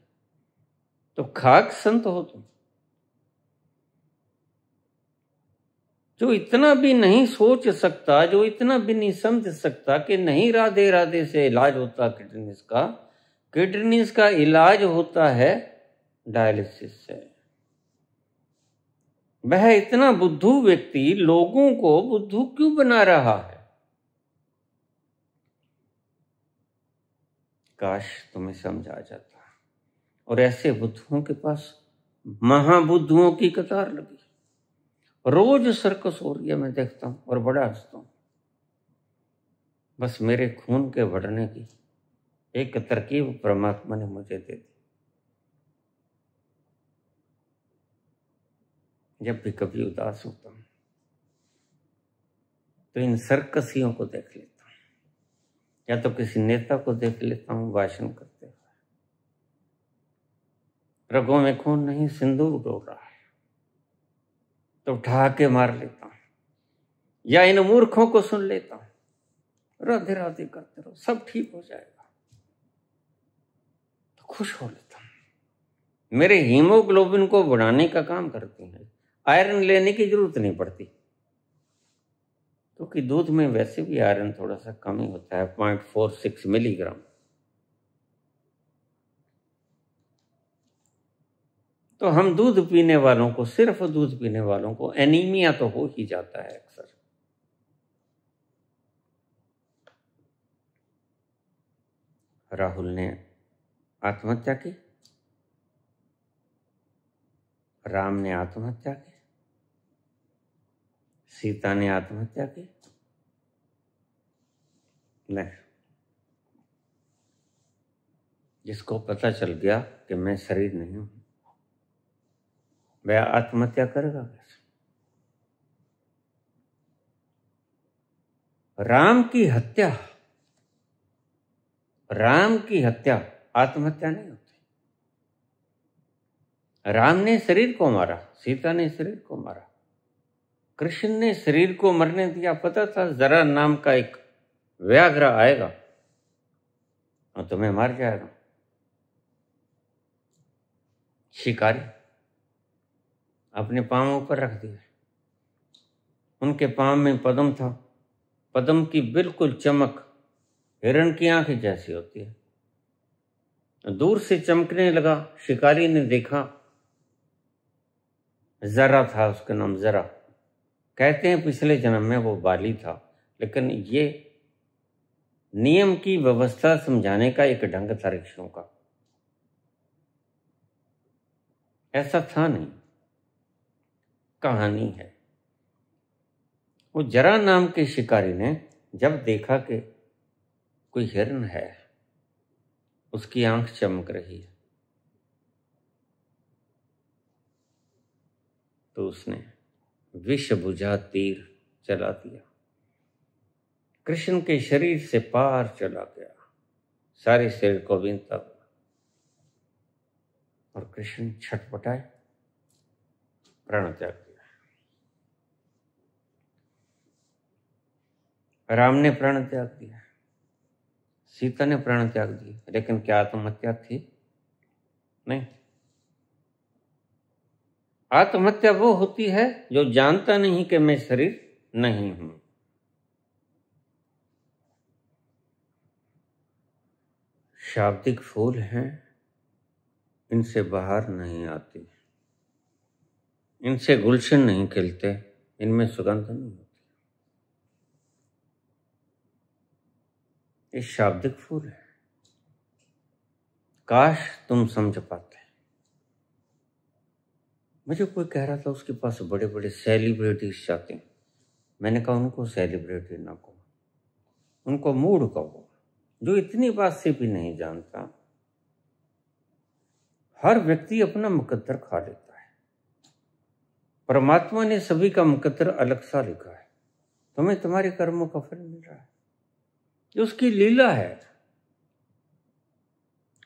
तो खाक संत हो तुम, जो इतना भी नहीं सोच सकता, जो इतना भी नहीं समझ सकता कि नहीं राधे राधे से इलाज होता किडनीज का। किडनीज का इलाज होता है डायलिसिस से। वह इतना बुद्धू व्यक्ति लोगों को बुद्धू क्यों बना रहा है? काश तुम्हें समझ आ जाता। और ऐसे बुद्धुओं के पास महाबुद्धुओं की कतार लगी। रोज सर्कस हो रही है, मैं देखता हूं और बड़ा हंसता हूं। बस मेरे खून के बढ़ने की एक तरकीब परमात्मा ने मुझे दे दी। जब भी कभी उदास होता हूं तो इन सर्कसियों को देख लेता हूं, या तो किसी नेता को देख लेता हूं भाषण करते हुए, रगों में खून नहीं सिंदूर डोल रहा है, तो ठहाके मार लेता हूं, या इन मूर्खों को सुन लेता हूं। राधे राधे करते रहो, सब ठीक हो जाएगा, तो खुश हो लेता हूं। मेरे हीमोग्लोबिन को बढ़ाने का काम करती हैं। आयरन लेने की जरूरत नहीं पड़ती, क्योंकि दूध में वैसे भी आयरन थोड़ा सा कम ही होता है, 0.46 मिलीग्राम। तो हम दूध पीने वालों को, सिर्फ दूध पीने वालों को एनीमिया तो हो ही जाता है अक्सर। राहुल ने आत्महत्या की, राम ने आत्महत्या की, सीता ने आत्महत्या की। नहीं, जिसको पता चल गया कि मैं शरीर नहीं हूं, वह आत्महत्या करेगा कैसे? राम की हत्या आत्महत्या नहीं होती। राम ने शरीर को मारा, सीता ने शरीर को मारा, कृष्ण ने शरीर को मरने दिया। पता था जरा नाम का एक व्याघ्र आएगा और तुम्हें मार जाएगा। शिकारी अपने पांव ऊपर रख दिया। उनके पांव में पद्म था। पद्म की बिल्कुल चमक हिरण की आंख जैसी होती है। दूर से चमकने लगा। शिकारी ने देखा, जरा था उसका नाम, जरा। कहते हैं पिछले जन्म में वो बाली था, लेकिन ये नियम की व्यवस्था समझाने का एक ढंग था ऋषियों का। ऐसा था नहीं, कहानी है। वो जरा नाम के शिकारी ने जब देखा कि कोई हिरण है, उसकी आंख चमक रही है, तो उसने विष बुझा तीर चला दिया। कृष्ण के शरीर से पार चला गया, सारे शरीर को बीनता हुआ, और कृष्ण छटपटाए, प्राण त्याग दिया। राम ने प्राण त्याग दिया, सीता ने प्राण त्याग दिया, लेकिन क्या आत्महत्या थी? नहीं। आत्महत्या वो होती है जो जानता नहीं कि मैं शरीर नहीं हूं। शाब्दिक फूल हैं, इनसे बाहर नहीं आती, इनसे गुलशन नहीं खिलते, इनमें सुगंध नहीं होती। ये शाब्दिक फूल है। काश तुम समझ पाते। मुझे कोई कह रहा था उसके पास बड़े बड़े सेलिब्रिटीज जाते हैं। मैंने कहा उनको सेलिब्रिटी ना कहो, उनको मूड कहो, जो इतनी बात से भी नहीं जानता। हर व्यक्ति अपना मुकद्दर खा लेता है। परमात्मा ने सभी का मुकद्दर अलग सा लिखा है। तुम्हें तुम्हारे कर्मों का फल मिल रहा है, ये उसकी लीला है।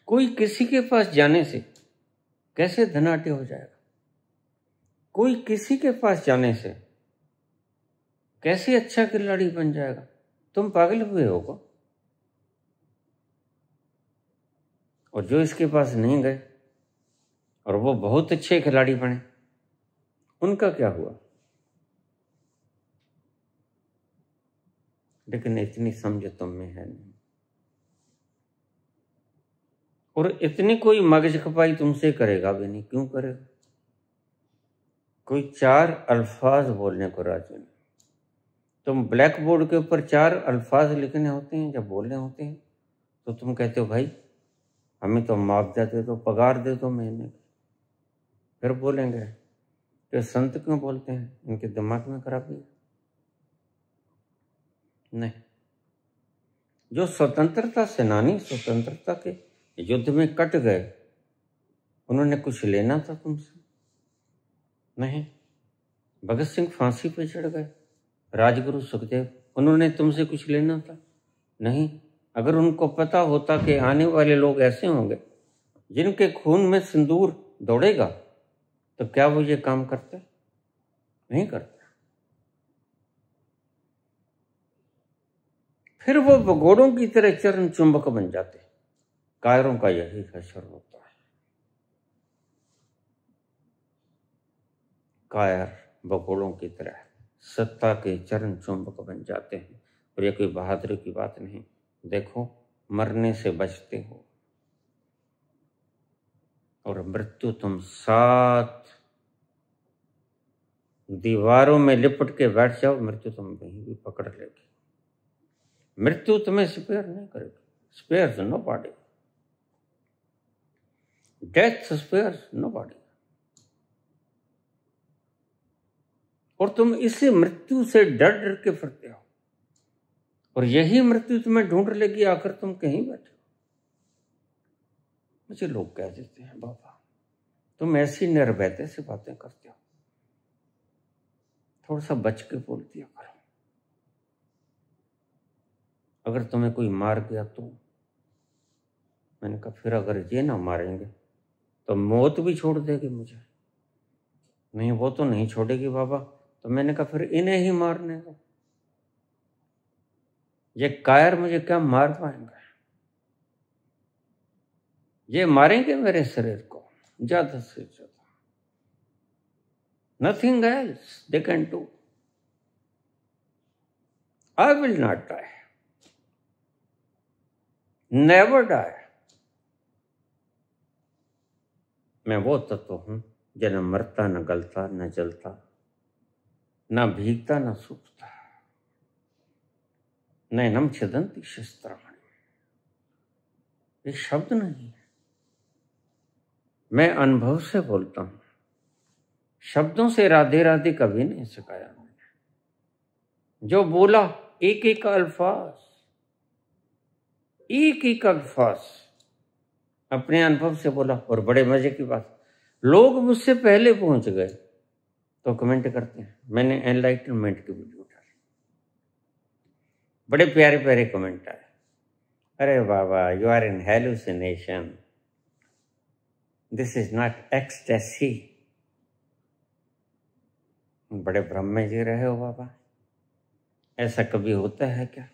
कोई किसी के पास जाने से कैसे धनाढ्य हो जाएगा? कोई किसी के पास जाने से कैसे अच्छा खिलाड़ी बन जाएगा? तुम पागल हुए होगा। और जो इसके पास नहीं गए और वो बहुत अच्छे खिलाड़ी बने, उनका क्या हुआ? लेकिन इतनी समझ तुम में है नहीं, और इतनी कोई मगज खपाई तुमसे करेगा भी नहीं। क्यों करेगा? कोई 4 अल्फाज बोलने को राजी नहीं। तुम ब्लैक बोर्ड के ऊपर 4 अल्फाज लिखने होते हैं, जब बोलने होते हैं, तो तुम कहते हो भाई हमें तो मुआवजा दे दो, पगार दे दो महीने की। फिर बोलेंगे तो संत क्यों बोलते हैं, इनके दिमाग में खराबी है? नहीं। जो स्वतंत्रता सेनानी स्वतंत्रता के युद्ध में कट गए, उन्होंने कुछ लेना था तुमसे? नहीं। भगत सिंह फांसी पे चढ़ गए, राजगुरु सुखदेव, उन्होंने तुमसे कुछ लेना था? नहीं। अगर उनको पता होता कि आने वाले लोग ऐसे होंगे जिनके खून में सिंदूर दौड़ेगा, तो क्या वो ये काम करते? नहीं करते। फिर वो भगोड़ों की तरह चरण चुंबक बन जाते। कायरों का यही हशर होता है। कायर भगोड़ों की तरह सत्ता के चरण चुंबक बन जाते हैं। और ये कोई बहादुरी की बात नहीं। देखो, मरने से बचते हो, और मृत्यु तुम 7 दीवारों में लिपट के बैठ जाओ, मृत्यु तुम कहीं भी पकड़ लेगी। मृत्यु तुम्हें स्पेयर नहीं करेगी। Spares nobody. Death spares nobody. और तुम इसी मृत्यु से डर डर के फिरते हो, और यही मृत्यु तुम्हें ढूंढ लेगी, आकर तुम कहीं बैठे हो। मुझे लोग कह देते हैं बाबा तुम ऐसी निर्भयता से बातें करते हो, थोड़ा सा बच के बोल दिया करो। अगर तुम्हें कोई मार गया तो? मैंने कहा फिर अगर ये ना मारेंगे तो मौत भी छोड़ देगी मुझे? नहीं, वो तो नहीं छोड़ेगी बाबा। तो मैंने कहा फिर इन्हें ही मारने दो, ये कायर मुझे क्या मार पाएंगे? ये मारेंगे मेरे शरीर को ज्यादा से ज्यादा, nothing else they can do. I will not die, never die. मैं वो तत्व हूं जो न मरता, न गलता, न जलता, न भीगता, न सूखता। नैनम छिदन्ति शस्त्राणि, ये शब्द नहीं है, मैं अनुभव से बोलता हूं। शब्दों से राधे राधे कभी नहीं सिखाया मैंने। जो बोला एक एक अल्फाज, एक एक अल्फाज अपने अनुभव से बोला। और बड़े मजे की बात, लोग मुझसे पहले पहुंच गए तो कमेंट करते हैं मैंने एनलाइटनमेंट की वीडियो डाली, बड़े प्यारे प्यारे कमेंट आए। अरे बाबा, you are in hallucination, this is not ecstasy. बड़े भ्रम में जी रहे हो बाबा, ऐसा कभी होता है क्या?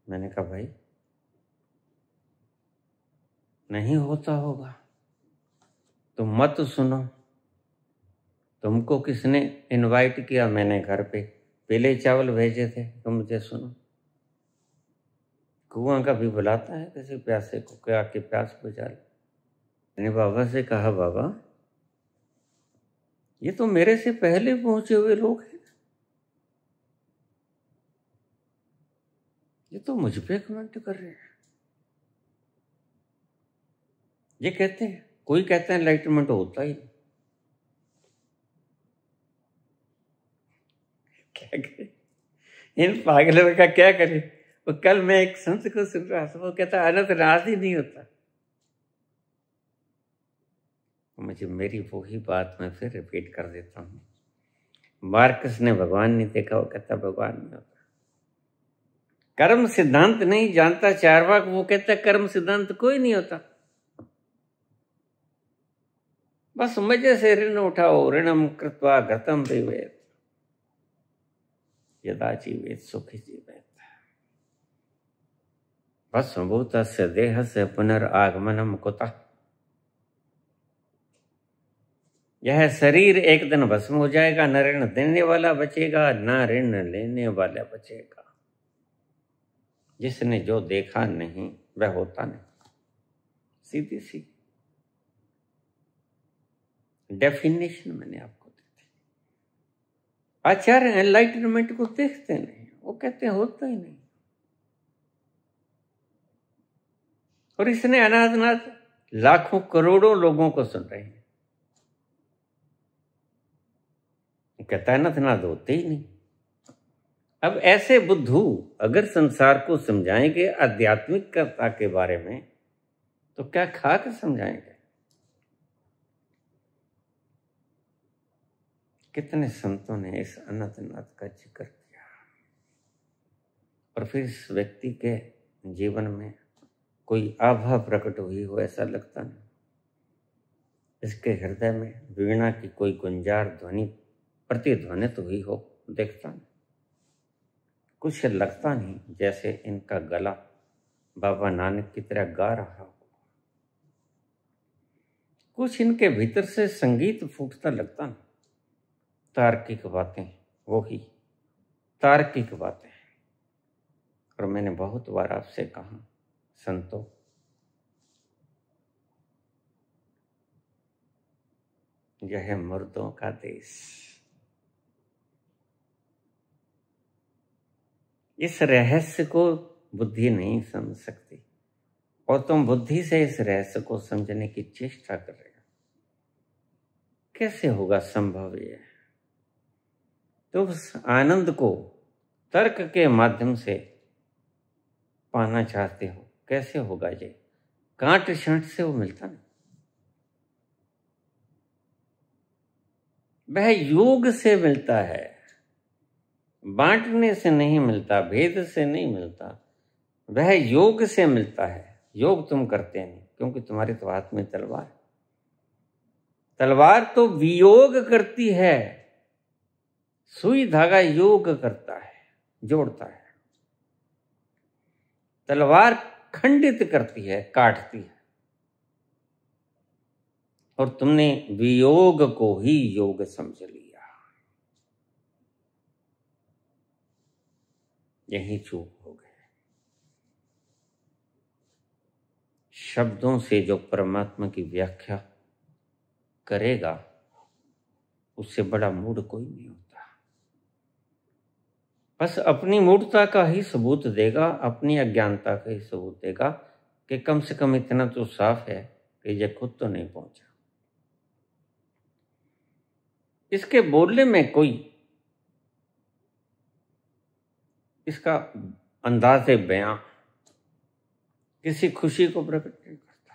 मैंने कहा भाई नहीं होता होगा तो मत सुनो। तुमको किसने इनवाइट किया? मैंने घर पे पीले चावल भेजे थे, तुम मुझे सुनो। कुआं का भी बुलाता है किसी प्यासे को क्या कि प्यास बुझा ले। मैंने बाबा से कहा बाबा ये तो मेरे से पहले पहुंचे हुए लोग हैं, ये तो मुझ पे कमेंट कर रहे हैं। ये कहते हैं, कोई कहता है एनलाइटमेंट होता ही नहीं। क्या करे इन पागलों का, क्या करे। वो कल मैं एक संत को सुन रहा था, वो कहता अनंत नाश ही नहीं होता। मुझे मेरी वही बात मैं फिर रिपीट कर देता हूँ। मार्कस ने भगवान नहीं देखा, वो कहता भगवान नहीं होता। कर्म सिद्धांत नहीं जानता चारवाक, वो कहता कर्म सिद्धांत कोई नहीं होता। बस मजे से ऋण उठाओ, ऋणम कृत्वा घृतम पिबेत यदा जीवेत सुखी जीवेत। भस्मभूतस्य देहस्य पुनरागमनम कुतः। यह शरीर एक दिन भस्म हो जाएगा, न ऋण देने वाला बचेगा न ऋण लेने वाला बचेगा। जिसने जो देखा नहीं वह होता नहीं। सीधी सी डेफिनेशन मैंने आपको दी थी। आचार्य एनलाइटनमेंट को देखते नहीं, वो कहते हैं होता ही नहीं। और इसने अनाथ लाखों करोड़ों लोगों को सुन रहे हैं, कहता है नाथ होते ही नहीं। अब ऐसे बुद्धू अगर संसार को समझाएंगे आध्यात्मिकता के बारे में तो क्या खाक समझाएंगे। कितने संतों ने इस अनंतनाथ का जिक्र किया और फिर इस व्यक्ति के जीवन में कोई आभा प्रकट हुई हो ऐसा लगता नहीं। इसके हृदय में वीणा की कोई गुंजार ध्वनि प्रतिध्वनित हुई हो देखता नहीं। कुछ लगता नहीं जैसे इनका गला बाबा नानक की तरह गा रहा हो। कुछ इनके भीतर से संगीत फूटता लगता नहीं। तार्किक बातें, वो ही तार्किक बातें। और मैंने बहुत बार आपसे कहा संतों, यह है मुर्दों का देश। इस रहस्य को बुद्धि नहीं समझ सकती और तुम बुद्धि से इस रहस्य को समझने की चेष्टा कर रहे हो। कैसे होगा संभव ये? तो उस आनंद को तर्क के माध्यम से पाना चाहते हो, कैसे होगा ये? कांट छांट से वो मिलता नहीं। वह योग से मिलता है, बांटने से नहीं मिलता, भेद से नहीं मिलता। वह योग से मिलता है। योग तुम करते नहीं क्योंकि तुम्हारे तो हाथ में तलवार। तलवार तो वियोग करती है, सुई धागा योग करता है, जोड़ता है। तलवार खंडित करती है, काटती है। और तुमने वियोग को ही योग समझ लिया। यही चूक हो गए। शब्दों से जो परमात्मा की व्याख्या करेगा उससे बड़ा मूढ़ कोई नहीं होता। बस अपनी मूढ़ता का ही सबूत देगा, अपनी अज्ञानता का ही सबूत देगा कि कम से कम इतना तो साफ है कि ये खुद तो नहीं पहुंचा। इसके बोलने में कोई इसका अंदाज़े बयां किसी खुशी को प्रकट नहीं करता।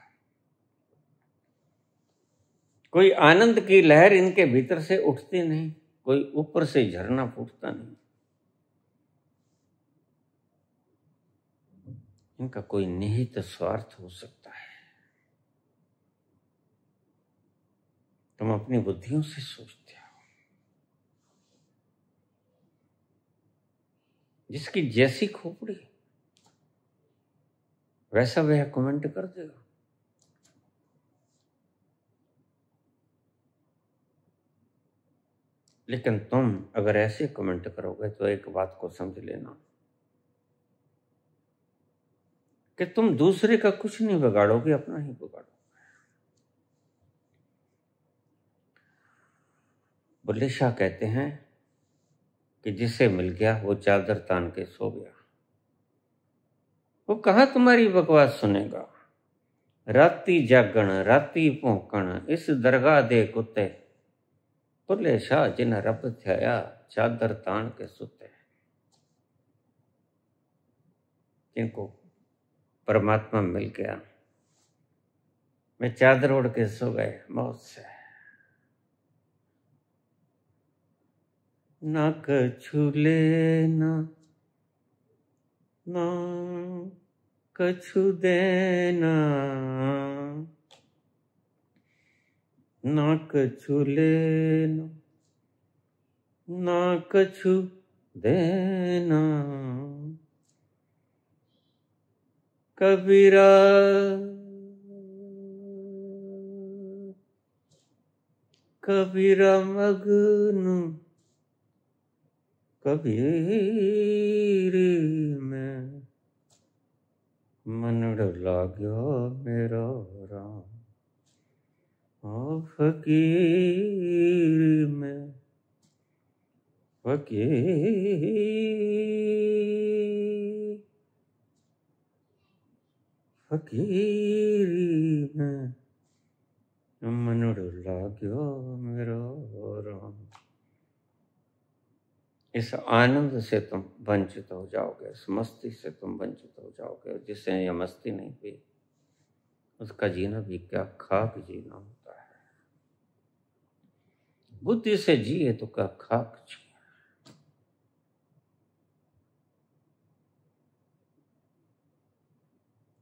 कोई आनंद की लहर इनके भीतर से उठती नहीं, कोई ऊपर से झरना फूटता नहीं। इनका कोई निहित स्वार्थ हो सकता है। तुम अपनी बुद्धियों से सोचते हो। जिसकी जैसी खोपड़ी वैसा वह कमेंट कर देगा। लेकिन तुम अगर ऐसे कमेंट करोगे तो एक बात को समझ लेना कि तुम दूसरे का कुछ नहीं बिगाड़ोगे, अपना ही बिगाड़ोगे। बुल्ले शाह कहते हैं कि जिसे मिल गया वो चादर तान के सो गया। वो कहाँ तुम्हारी बकवास सुनेगा। राती जागण राती भौंकण इस दरगाह दे कुत्ते, बुल्ले शाह जिन रब थया चादर तान के सुते। जिनको परमात्मा मिल गया मैं चादर ओढ़ के सो गए मौत से। ना कछु लेना ना कछु देना, ना कछु लेना ना कछु देना। कबीरा कबीरा मगन कबीर में मनड़ लाग्यो मेरा राम। ओ फकीर में फकीरी में मनड़ लाग्यो मेरा राम। इस आनंद से तुम वंचित हो जाओगे, इस मस्ती से तुम वंचित हो जाओगे। जिसने यह मस्ती नहीं पी उसका जीना भी क्या खाक जीना होता है। बुद्धि से जिए तो क्या खाक जिए।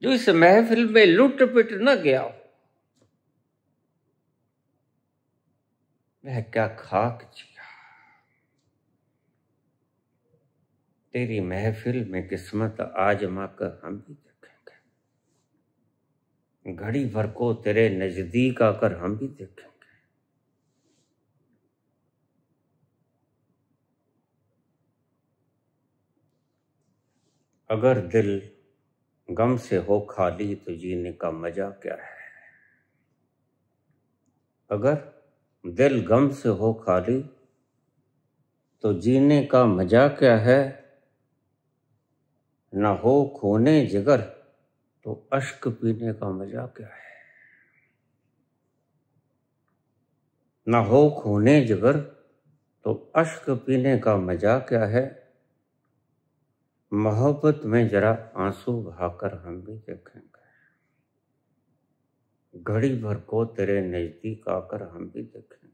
जो इस महफिल में लुट पिट न गया हो वह क्या खाक जिया। तेरी महफिल में किस्मत आजमा कर हम भी देखेंगे। घड़ी भर को तेरे नजदीक आकर हम भी देखेंगे। अगर दिल गम से हो खाली तो जीने का मजा क्या है। अगर दिल गम से हो खाली तो जीने का मजा क्या है। न हो खूने जिगर तो अश्क पीने का मजा क्या है। न हो खूने जिगर तो अश्क पीने का मजा क्या है। मोहब्बत में जरा आंसू बहाकर हम भी देखेंगे। घड़ी भर को तेरे नजदीक आकर हम भी देखेंगे।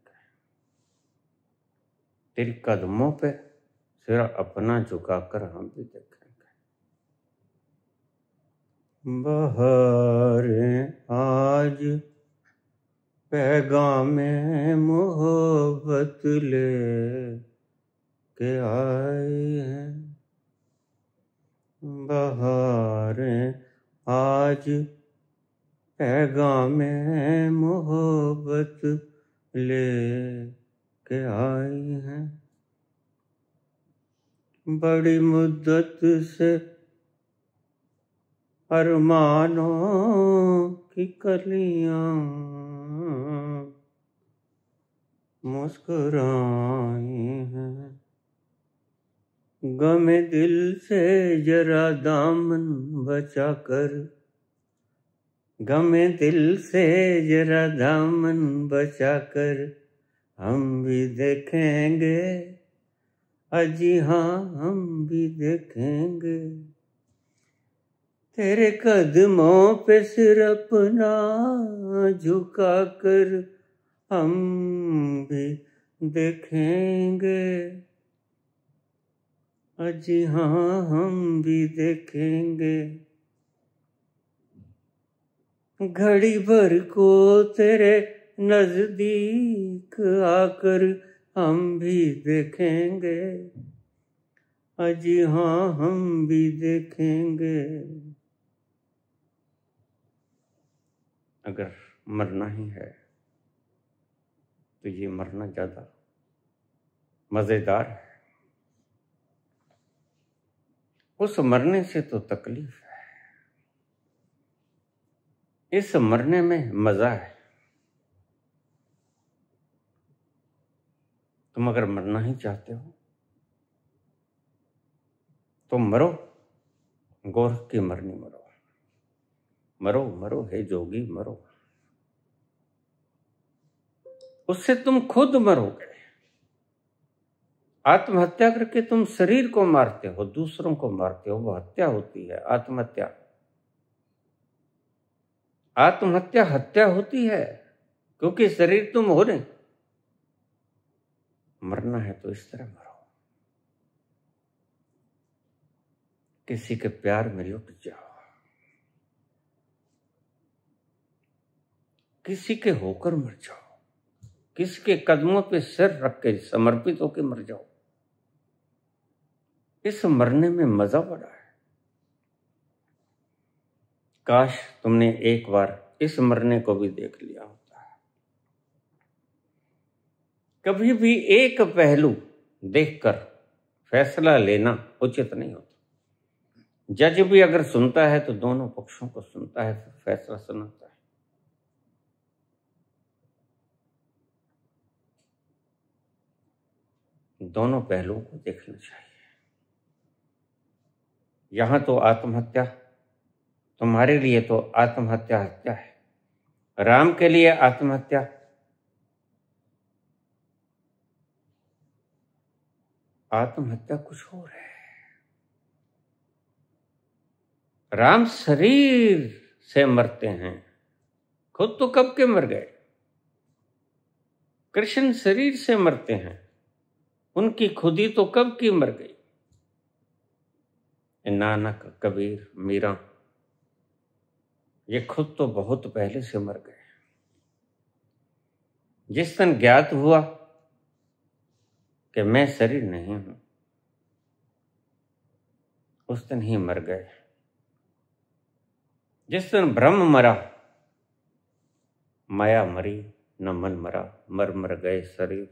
तेरे कदमों पे सिर अपना झुकाकर हम भी देखेंगे। बहारें आज पैगामे मोहब्बत ले के आए हैं। बहारें आज पैगाम मोहब्बत ले के आई हैं। बड़ी मुद्दत से अरमानों की कलियां मुस्कुराई हैं। गमे दिल से जरा दामन बचा कर, गमे दिल से जरा दामन बचा कर हम भी देखेंगे, अजी हाँ हम भी देखेंगे। तेरे कदमों पे सिर अपना झुका कर हम भी देखेंगे, अजी हाँ हम भी देखेंगे। घड़ी भर को तेरे नजदीक आकर हम भी देखेंगे, अजी हाँ हम भी देखेंगे। अगर मरना ही है तो ये मरना ज्यादा मजेदार है। उस मरने से तो तकलीफ है, इस मरने में मजा है। तुम अगर मरना ही चाहते हो तो मरो, गोरख की मरनी मरो। मरो मरो हे जोगी मरो, उससे तुम खुद मरोगे। आत्महत्या करके तुम शरीर को मारते हो, दूसरों को मारते हो, वो हत्या होती है। आत्महत्या, आत्महत्या हत्या होती है, क्योंकि शरीर तुम हो नहीं। मरना है तो इस तरह मरो, किसी के प्यार में लुट जाओ, किसी के होकर मर जाओ, किसी के कदमों पे सिर रख के समर्पित होकर मर जाओ। इस मरने में मजा बड़ा है। काश तुमने एक बार इस मरने को भी देख लिया होता है। कभी भी एक पहलू देखकर फैसला लेना उचित नहीं होता। जज भी अगर सुनता है तो दोनों पक्षों को सुनता है, फिर फैसला सुनाता है। दोनों पहलुओं को देखना चाहिए। यहां तो आत्महत्या, तुम्हारे लिए तो आत्महत्या हत्या है, राम के लिए आत्महत्या आत्महत्या कुछ और है। राम शरीर से मरते हैं, खुद तो कब के मर गए। कृष्ण शरीर से मरते हैं, उनकी खुदी तो कब की मर गई। नानक, कबीर, मीरा, ये खुद तो बहुत पहले से मर गए। जिस दिन ज्ञात हुआ कि मैं शरीर नहीं हूं, उस दिन ही मर गए। जिस दिन ब्रह्म मरा, माया मरी, न मन मरा, मर मर गए शरीर।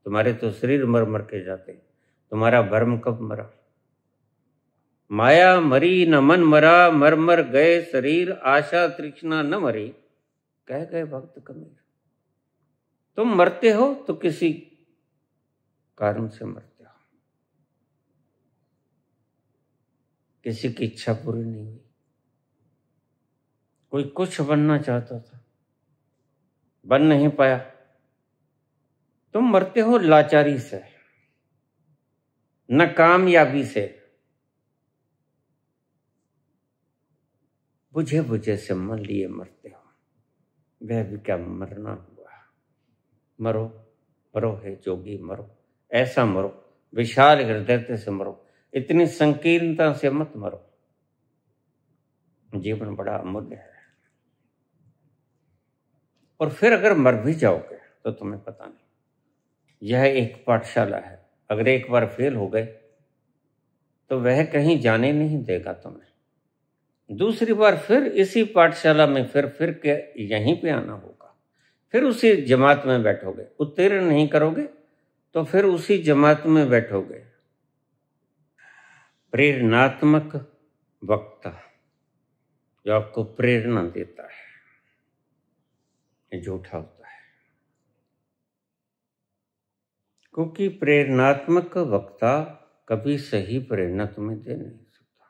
तुम्हारे तो शरीर मर मर के जाते, तुम्हारा भ्रम कब मरा। माया मरी न मन मरा, मर मर गए शरीर, आशा तृष्णा न मरी, कह गए भक्त कबीर। तुम मरते हो तो किसी कारण से मरते हो, किसी की इच्छा पूरी नहीं हुई। कोई कुछ बनना चाहता था, बन नहीं पाया। तुम मरते हो लाचारी से, नाकामयाबी से, बुझे बुझे से मन लिए मरते हो। वह भी क्या मरना हुआ। मरो मरो हे जोगी मरो, ऐसा मरो, विशाल हृदयता से मरो, इतनी संकीर्णता से मत मरो। जीवन बड़ा अमूल्य है। और फिर अगर मर भी जाओगे तो तुम्हें पता नहीं, यह एक पाठशाला है। अगर एक बार फेल हो गए तो वह कहीं जाने नहीं देगा तुम्हें। दूसरी बार फिर इसी पाठशाला में फिर के यहीं पे आना होगा, फिर उसी जमात में बैठोगे। उत्तीर्ण नहीं करोगे तो फिर उसी जमात में बैठोगे। प्रेरणात्मक वक्ता जो आपको प्रेरणा देता है, ये झूठा होता है, क्योंकि प्रेरणात्मक वक्ता कभी सही प्रेरणा तुम्हें दे नहीं सकता।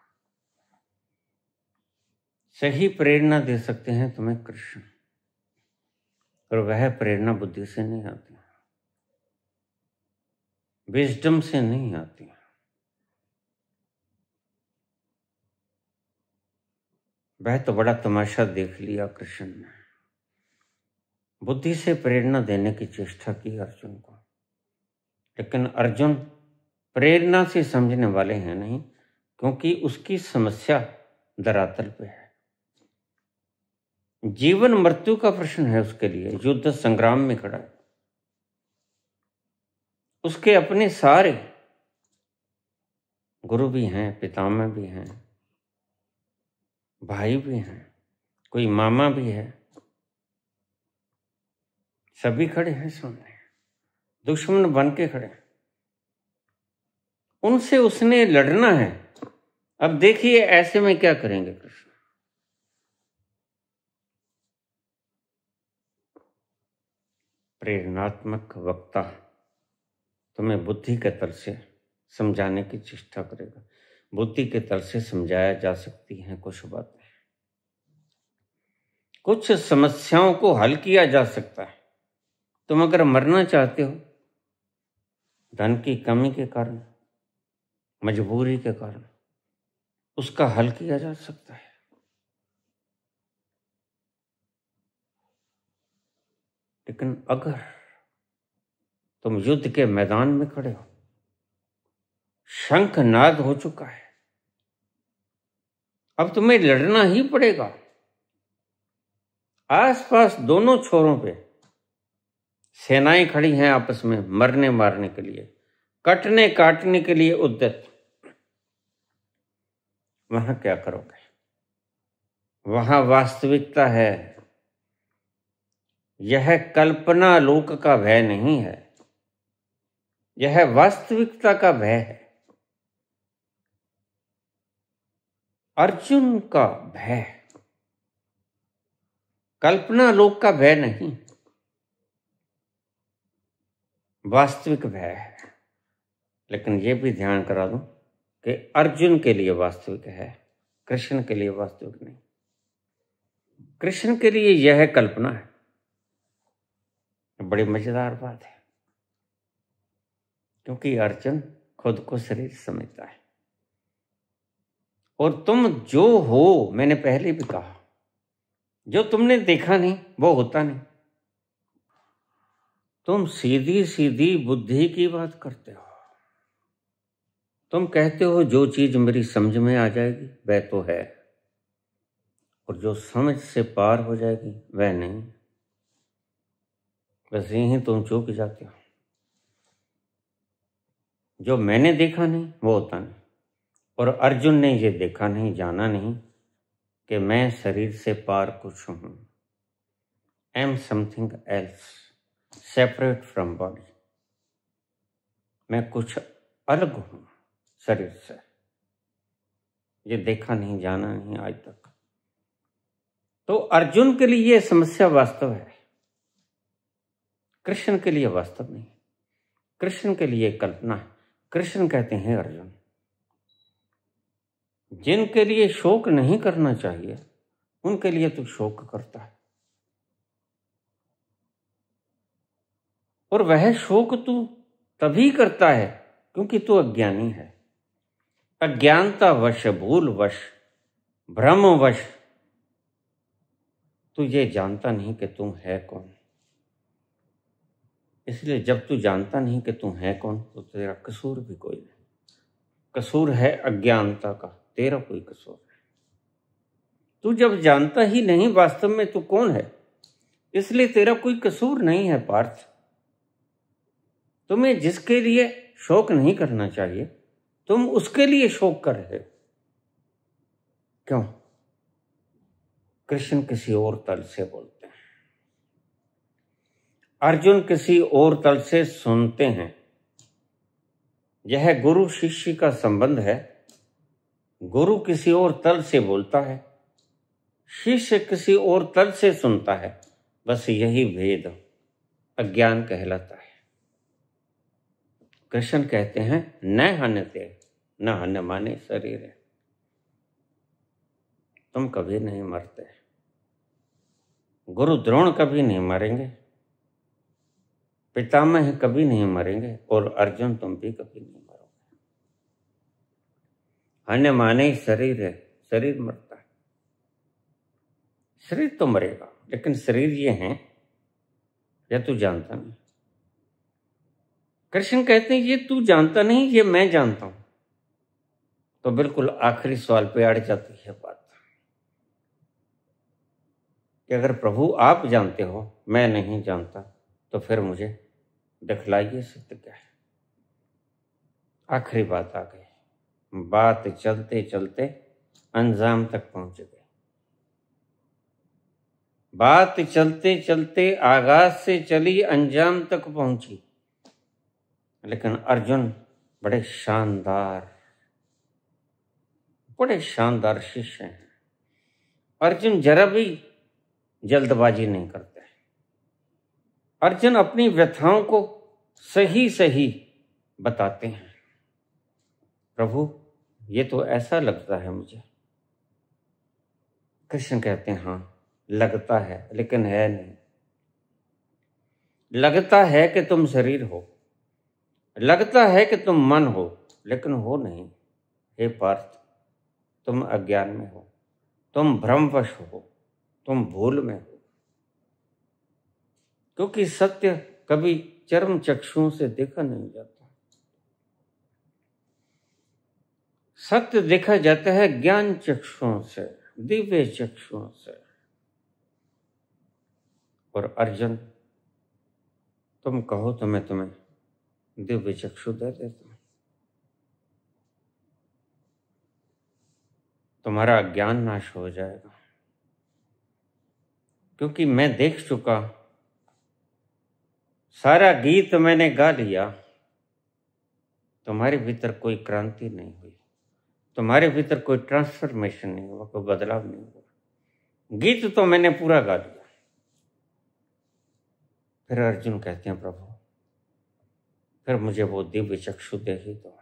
सही प्रेरणा दे सकते हैं तुम्हें कृष्ण, और वह प्रेरणा बुद्धि से नहीं आती, विजडम से नहीं आती। वह तो बड़ा तमाशा देख लिया कृष्ण ने, बुद्धि से प्रेरणा देने की चेष्टा की अर्जुन को, लेकिन अर्जुन प्रेरणा से समझने वाले हैं नहीं, क्योंकि उसकी समस्या धरातल पे है। जीवन मृत्यु का प्रश्न है उसके लिए, युद्ध संग्राम में खड़ा है। उसके अपने सारे गुरु भी हैं, पितामह भी हैं, भाई भी हैं, कोई मामा भी है, सभी खड़े हैं सामने, दुश्मन बन के खड़े हैं। उनसे उसने लड़ना है। अब देखिए ऐसे में क्या करेंगे कृष्ण। प्रेरणात्मक वक्ता तुम्हें बुद्धि के तल से समझाने की चेष्टा करेगा। बुद्धि के तल से समझाया जा सकती हैं कुछ बातें, कुछ समस्याओं को हल किया जा सकता है। तुम अगर मरना चाहते हो धन की कमी के कारण, मजबूरी के कारण, उसका हल किया जा सकता है। लेकिन अगर तुम युद्ध के मैदान में खड़े हो, शंखनाद हो चुका है, अब तुम्हें लड़ना ही पड़ेगा। आसपास दोनों छोरों पे सेनाएं खड़ी हैं आपस में मरने मारने के लिए, कटने काटने के लिए उद्यत। वहां क्या करोगे? वहां वास्तविकता है। यह कल्पना लोक का भय नहीं है, यह वास्तविकता का भय है। अर्जुन का भय कल्पना लोक का भय नहीं, वास्तविक भय है। लेकिन यह भी ध्यान करा दूं कि अर्जुन के लिए वास्तविक है, कृष्ण के लिए वास्तविक नहीं। कृष्ण के लिए यह कल्पना है। बड़ी मजेदार बात है, क्योंकि अर्जुन खुद को शरीर समझता है। और तुम जो हो, मैंने पहले भी कहा, जो तुमने देखा नहीं वो होता नहीं। तुम सीधी सीधी बुद्धि की बात करते हो। तुम कहते हो जो चीज मेरी समझ में आ जाएगी वह तो है, और जो समझ से पार हो जाएगी वह नहीं। बस यही तुम चूक जाते हो। जो मैंने देखा नहीं वो होता नहीं, और अर्जुन ने ये देखा नहीं, जाना नहीं कि मैं शरीर से पार कुछ हूं। I am something else separate from body. मैं कुछ अलग हूं शरीर से। ये देखा नहीं, जाना नहीं आज तक। तो अर्जुन के लिए यह समस्या वास्तव है, कृष्ण के लिए वास्तव नहीं। कृष्ण के लिए कल्पना है। कृष्ण कहते हैं अर्जुन, जिनके लिए शोक नहीं करना चाहिए उनके लिए तू शोक करता है, और वह शोक तू तभी करता है क्योंकि तू अज्ञानी है। अज्ञानता वश, भूल वश, भ्रम वश तू ये जानता नहीं कि तू है कौन। इसलिए जब तू जानता नहीं कि तू है कौन तो तेरा कसूर भी कोई नहीं। कसूर है अज्ञानता का, तेरा कोई कसूर नहीं। तू जब जानता ही नहीं वास्तव में तू कौन है, इसलिए तेरा कोई कसूर नहीं है पार्थ। तुम्हें जिसके लिए शोक नहीं करना चाहिए तुम उसके लिए शोक कर रहे हो। क्यों? कृष्ण किसी और तल से बोलते हैं, अर्जुन किसी और तल से सुनते हैं। यह गुरु शिष्य का संबंध है। गुरु किसी और तल से बोलता है, शिष्य किसी और तल से सुनता है। बस यही भेद अज्ञान कहलाता है। कृष्ण कहते हैं न हन्यते न हन्य माने शरीर है। तुम कभी नहीं मरते। गुरु द्रोण कभी नहीं मरेंगे, पितामह कभी नहीं मरेंगे, और अर्जुन तुम भी कभी नहीं मरोगे। हन्य माने शरीर है, शरीर मरता है। शरीर तो मरेगा, लेकिन शरीर ये है या तू जानता नहीं। कृष्ण कहते हैं ये तू जानता नहीं, ये मैं जानता हूं। तो बिल्कुल आखिरी सवाल पे अड़ जाती है बात कि अगर प्रभु आप जानते हो, मैं नहीं जानता, तो फिर मुझे दिखलाइए सत्य क्या है। आखिरी बात आ गई। बात चलते चलते अंजाम तक पहुंच गई। बात चलते चलते आगाज से चली, अंजाम तक पहुंची। लेकिन अर्जुन बड़े शानदार शिष्य हैं। अर्जुन जरा भी जल्दबाजी नहीं करते। अर्जुन अपनी व्यथाओं को सही सही बताते हैं। प्रभु ये तो ऐसा लगता है मुझे। कृष्ण कहते हैं हाँ लगता है, लेकिन है नहीं। लगता है कि तुम शरीर हो, लगता है कि तुम मन हो, लेकिन हो नहीं। हे पार्थ, तुम अज्ञान में हो, तुम भ्रमवश हो, तुम भूल में हो। क्योंकि सत्य कभी चर्म चक्षुओं से देखा नहीं जाता। सत्य देखा जाता है ज्ञान चक्षुओं से, दिव्य चक्षुओं से। और अर्जुन तुम कहो तो मैं तुम्हें दिव्य चक्षु दे देता हूं। तुम्हारा ज्ञान नाश हो जाएगा, क्योंकि मैं देख चुका। सारा गीत मैंने गा लिया। तुम्हारे भीतर कोई क्रांति नहीं हुई, तुम्हारे भीतर कोई ट्रांसफॉर्मेशन नहीं हुआ, कोई बदलाव नहीं हुआ। गीत तो मैंने पूरा गा लिया। फिर अर्जुन कहते हैं प्रभु फिर मुझे वो दिव्य चक्षु दे ही दो,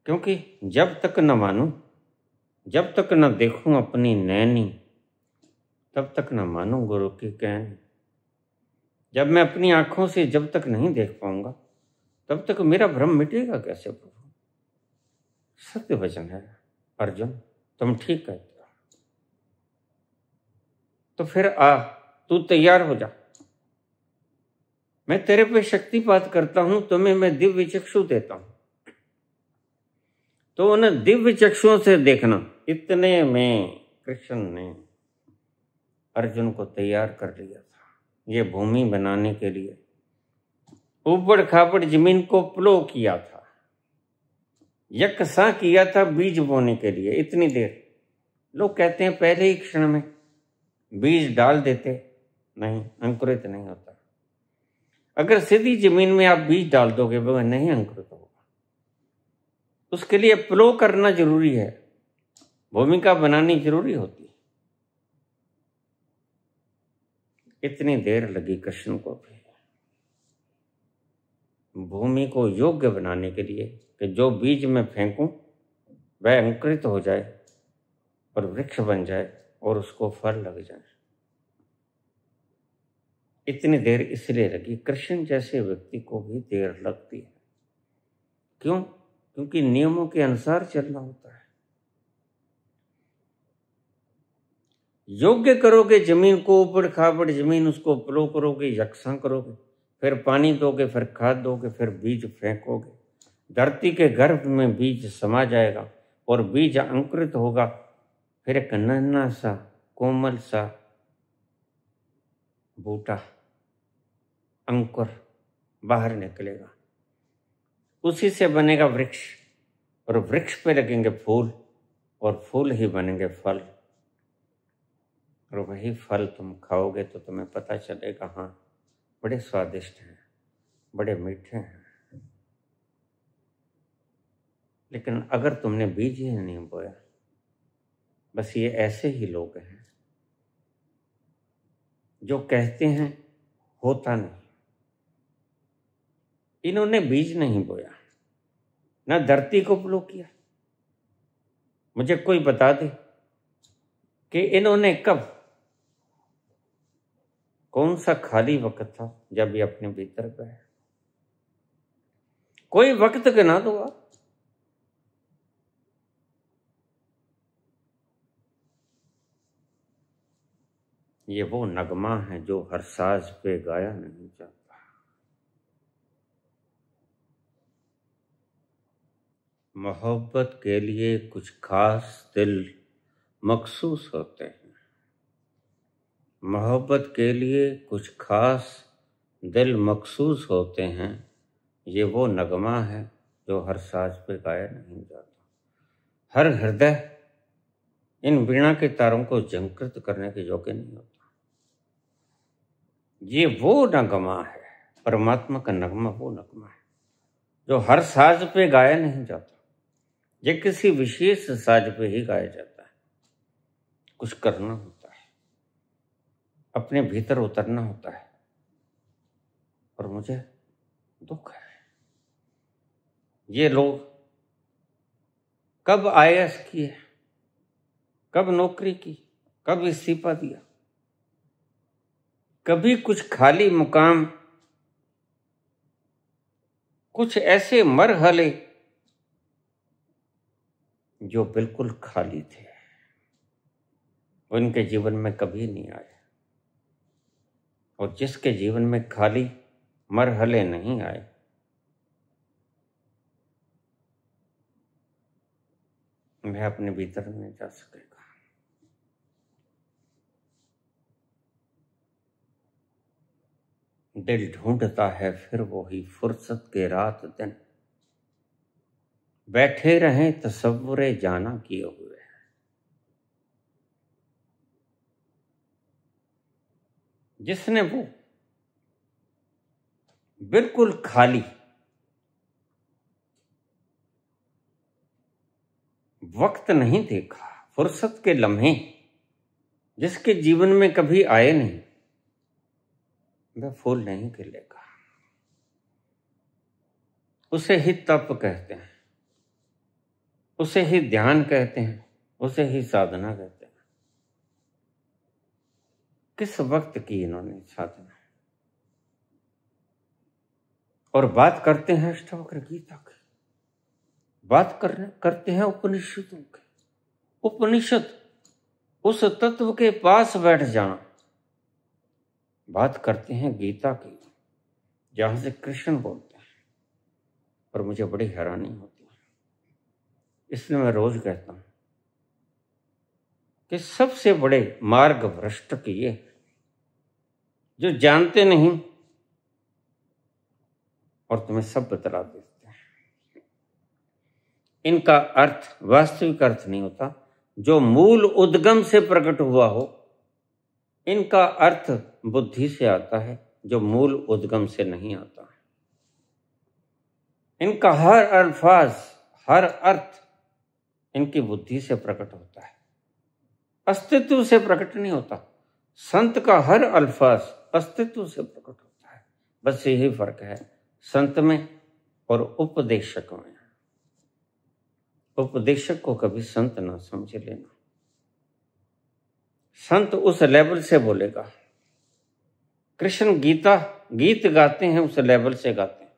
क्योंकि जब तक न मानूं, जब तक न देखूं अपनी नैनी, तब तक न मानूं गुरु की कहनी। जब मैं अपनी आंखों से जब तक नहीं देख पाऊंगा, तब तक मेरा भ्रम मिटेगा कैसे प्रभु। सत्य वचन है अर्जुन, तुम ठीक कहते हो। तो फिर तू तैयार हो जा। मैं तेरे पे शक्तिपात करता हूं, तुम्हें मैं दिव्य चक्षु देता हूं। तो उन दिव्य चक्षुओं से देखना। इतने में कृष्ण ने अर्जुन को तैयार कर लिया था ये भूमि बनाने के लिए। ऊबड़ खाबड़ जमीन को प्लो किया था, यकसा किया था बीज बोने के लिए। इतनी देर लोग कहते हैं पहले ही क्षण में बीज डाल देते, नहीं, अंकुरित नहीं होता। अगर सीधी जमीन में आप बीज डाल दोगे वह नहीं अंकुरित होगा। उसके लिए प्लो करना जरूरी है, भूमिका बनानी जरूरी होती है। इतनी देर लगी कृष्ण को भी भूमि को योग्य बनाने के लिए कि जो बीज मैं फेंकूं वह अंकुरित हो जाए और वृक्ष बन जाए और उसको फल लग जाए। इतनी देर इसलिए लगी। कृष्ण जैसे व्यक्ति को भी देर लगती है। क्यों? क्योंकि नियमों के अनुसार चलना होता है। योग्य करोगे जमीन को, ऊबड़ खाबड़ जमीन, उसको प्लो करोगे, यकसा करोगे, फिर पानी दोगे, फिर खाद दोगे, फिर बीज फेंकोगे, धरती के गर्भ में बीज समा जाएगा और बीज अंकुरित होगा। फिर एक नन्हा सा कोमल सा बूटा, अंकुर बाहर निकलेगा, उसी से बनेगा वृक्ष, और वृक्ष पे लगेंगे फूल, और फूल ही बनेंगे फल, और वही फल तुम खाओगे तो तुम्हें पता चलेगा हाँ बड़े स्वादिष्ट हैं, बड़े मीठे हैं। लेकिन अगर तुमने बीज ही नहीं बोया, बस ये ऐसे ही लोग हैं जो कहते हैं होता नहीं। इन्होंने बीज नहीं बोया, ना धरती को प्लो किया। मुझे कोई बता दे कि इन्होंने कब, कौन सा खाली वक्त था जब ये अपने भीतर गए? कोई वक्त गिना दो आप। ये वो नगमा है जो हर साज पे गाया नहीं जाता। मोहब्बत के लिए कुछ खास दिल मखसूस होते हैं। मोहब्बत के लिए कुछ खास दिल मखसूस होते हैं। ये वो नगमा है जो हर साज पे गाया नहीं जाता। हर हृदय इन वीणा के तारों को झंकृत करने के योग्य नहीं होता। ये वो नगमा है, परमात्मा का नगमा वो नगमा है जो हर साज पे गाया नहीं जाता। ये किसी विशेष साज पे ही गाया जाता है। कुछ करना होता है, अपने भीतर उतरना होता है। और मुझे दुख है, ये लोग कब IAS किए, कब नौकरी की, कब इस्तीफा दिया, कभी कुछ खाली मुकाम, कुछ ऐसे मरहले जो बिल्कुल खाली थे, उनके जीवन में कभी नहीं आए। और जिसके जीवन में खाली मरहले नहीं आए, वह अपने भीतर नहीं जा सकेगा। दिल ढूंढता है फिर वही फुर्सत के रात दिन, बैठे रहें तसव्वुरे जाना किए हुए। जिसने वो बिल्कुल खाली वक्त नहीं देखा, फुर्सत के लम्हे जिसके जीवन में कभी आए नहीं, वह फूल नहीं खिलेगा। उसे ही तप कहते हैं, उसे ही ध्यान कहते हैं, उसे ही साधना कहते हैं। किस वक्त की इन्होंने साधना? और बात करते हैं अष्टावक्र गीता की, बात करते हैं उपनिषदों की। उपनिषद उस तत्व के पास बैठ जाना। बात करते हैं गीता की, जहां से कृष्ण बोलते हैं। और मुझे बड़ी हैरानी होती है, इसलिए मैं रोज कहता हूं कि सबसे बड़े मार्ग भ्रष्ट किए जो जानते नहीं और तुम्हें सब बतला देते हैं। इनका अर्थ वास्तविक अर्थ नहीं होता जो मूल उद्गम से प्रकट हुआ हो। इनका अर्थ बुद्धि से आता है जो मूल उद्गम से नहीं आता है। इनका हर अल्फाज, हर अर्थ इनकी बुद्धि से प्रकट होता है, अस्तित्व से प्रकट नहीं होता। संत का हर अल्फाज अस्तित्व से प्रकट होता है। बस यही फर्क है संत में और उपदेशक में। उपदेशक को कभी संत ना समझ लेना। संत उस लेवल से बोलेगा। कृष्ण गीता गीत गाते हैं, उस लेवल से गाते हैं।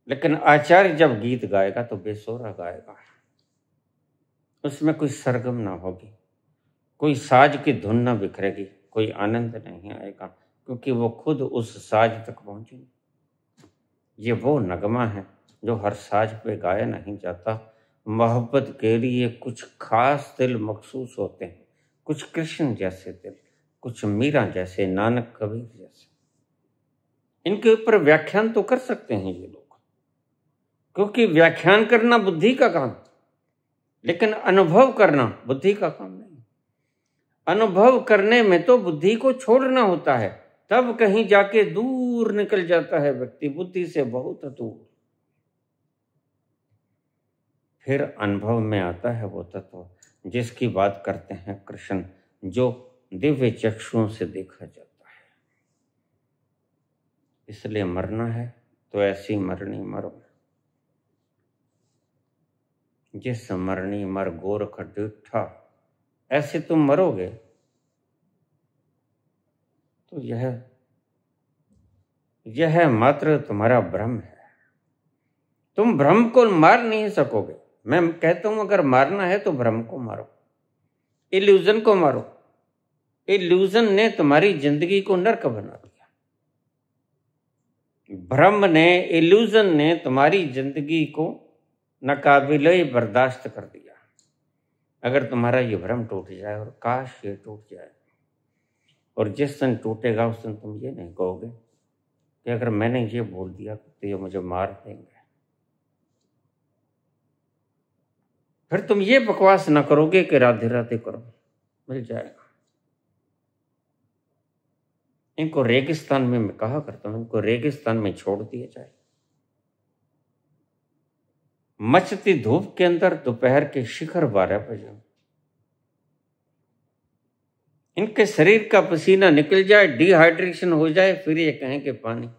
लेकिन आचार्य जब गीत गाएगा तो बेसुरा गाएगा। उसमें कोई सरगम ना होगी, कोई साज की धुन ना बिखरेगी, कोई आनंद नहीं आएगा, क्योंकि वो खुद उस साज तक पहुंचे। ये वो नगमा है जो हर साज पे गाया नहीं जाता। मोहब्बत के लिए कुछ खास दिल मखसूस होते हैं, कुछ कृष्ण जैसे दिल, कुछ मीरा जैसे, नानक कबीर जैसे। इनके ऊपर व्याख्यान तो कर सकते हैं ये लोग, क्योंकि व्याख्यान करना बुद्धि का काम, लेकिन अनुभव करना बुद्धि का काम नहीं। अनुभव करने में तो बुद्धि को छोड़ना होता है, तब कहीं जाके दूर निकल जाता है व्यक्ति, बुद्धि से बहुत दूर। फिर अनुभव में आता है वो तत्व जिसकी बात करते हैं कृष्ण, जो दिव्य चक्षुओं से देखा जाता है। इसलिए मरना है तो ऐसी मरनी मरो, जिस मरनी मर गोरख डिठा। ऐसे तुम मरोगे तो यह मात्र तुम्हारा भ्रम है। तुम भ्रम को मार नहीं सकोगे। मैं कहता हूं अगर मारना है तो भ्रम को मारो, इल्यूजन को मारो। इल्यूजन ने तुम्हारी जिंदगी को नर्क बना दिया। भ्रम ने, इल्यूजन ने तुम्हारी जिंदगी को नाकाबिले बर्दाश्त कर दिया। अगर तुम्हारा ये भ्रम टूट जाए, और काश ये टूट जाए, और जिस दिन टूटेगा उस दिन तुम ये नहीं कहोगे कि अगर मैंने ये बोल दिया तो ये मुझे मार देंगे। फिर तुम ये बकवास ना करोगे कि राधे राधे करो, मिल जाएगा। इनको रेगिस्तान में, मैं कहा करता हूं, इनको रेगिस्तान में छोड़ दिया जाए। मचती धूप के अंदर दोपहर के शिखर 12 बजे इनके शरीर का पसीना निकल जाए, डिहाइड्रेशन हो जाए, फिर ये कहें कि पानी।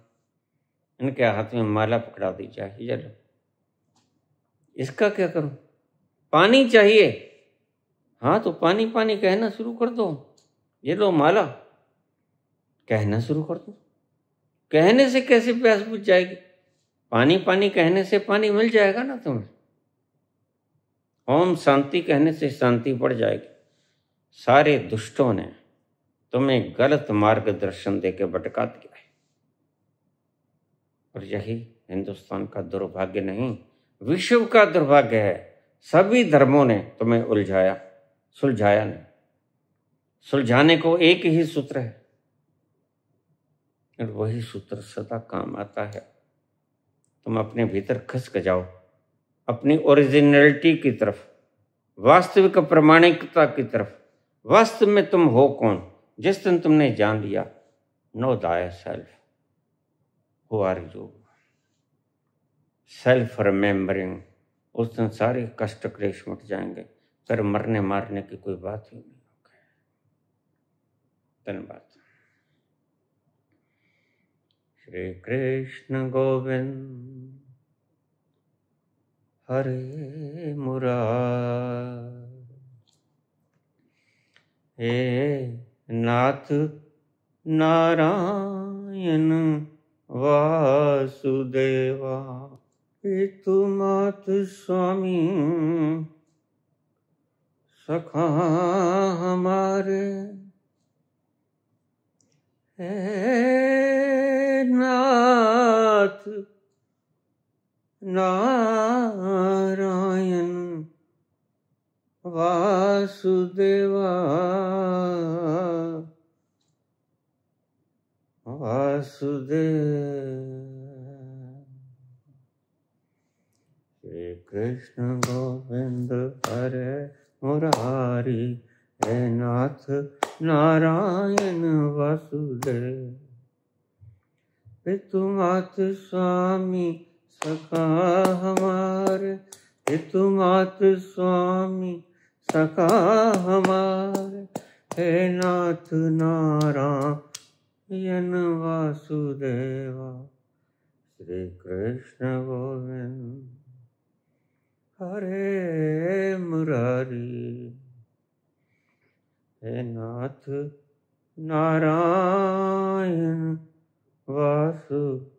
इनके हाथ में माला पकड़ा दी जाए, ये लो, इसका क्या करूं? पानी चाहिए, हाँ तो पानी पानी कहना शुरू कर दो। ये लो माला, कहना शुरू कर दो। कहने से कैसे प्यास बुझ जाएगी? पानी पानी कहने से पानी मिल जाएगा ना तुम्हें। ओम शांति कहने से शांति बढ़ जाएगी। सारे दुष्टों ने तुम्हें गलत मार्गदर्शन देके भटका दिया है, और यही हिंदुस्तान का दुर्भाग्य नहीं, विश्व का दुर्भाग्य है। सभी धर्मों ने तुम्हें उलझाया, सुलझाया नहीं। सुलझाने को एक ही सूत्र है, और वही सूत्र सदा काम आता है। तुम अपने भीतर खिसक जाओ, अपनी ओरिजिनलिटी की तरफ, वास्तविक प्रामाणिकता की तरफ। वास्तव में तुम हो कौन? जिस दिन तुमने जान लिया, know thyself, who are you, self remembering, उस दिन सारे कष्ट क्लेश मिट जाएंगे। फिर मरने मारने की कोई बात ही नहीं होगी। धन्यवाद। श्री कृष्ण गोविंद हरे मुरार, हे नाथ नारायण वासुदेवा, पितुमात स्वामी सखा हमारे, हे नाथ नारायण वासुदेवा, श्री कृष्ण गोविंद हरे मुरारी, हे नाथ नारायण वासुदेव, पितुमात स्वामी सखा हमारे, पितुमात स्वामी सखा हमारे, हे नाथ नारायण वासुदेवा, श्री कृष्ण गोविंद हरे मुरारी, हे नाथ नारायण वासुदेवा।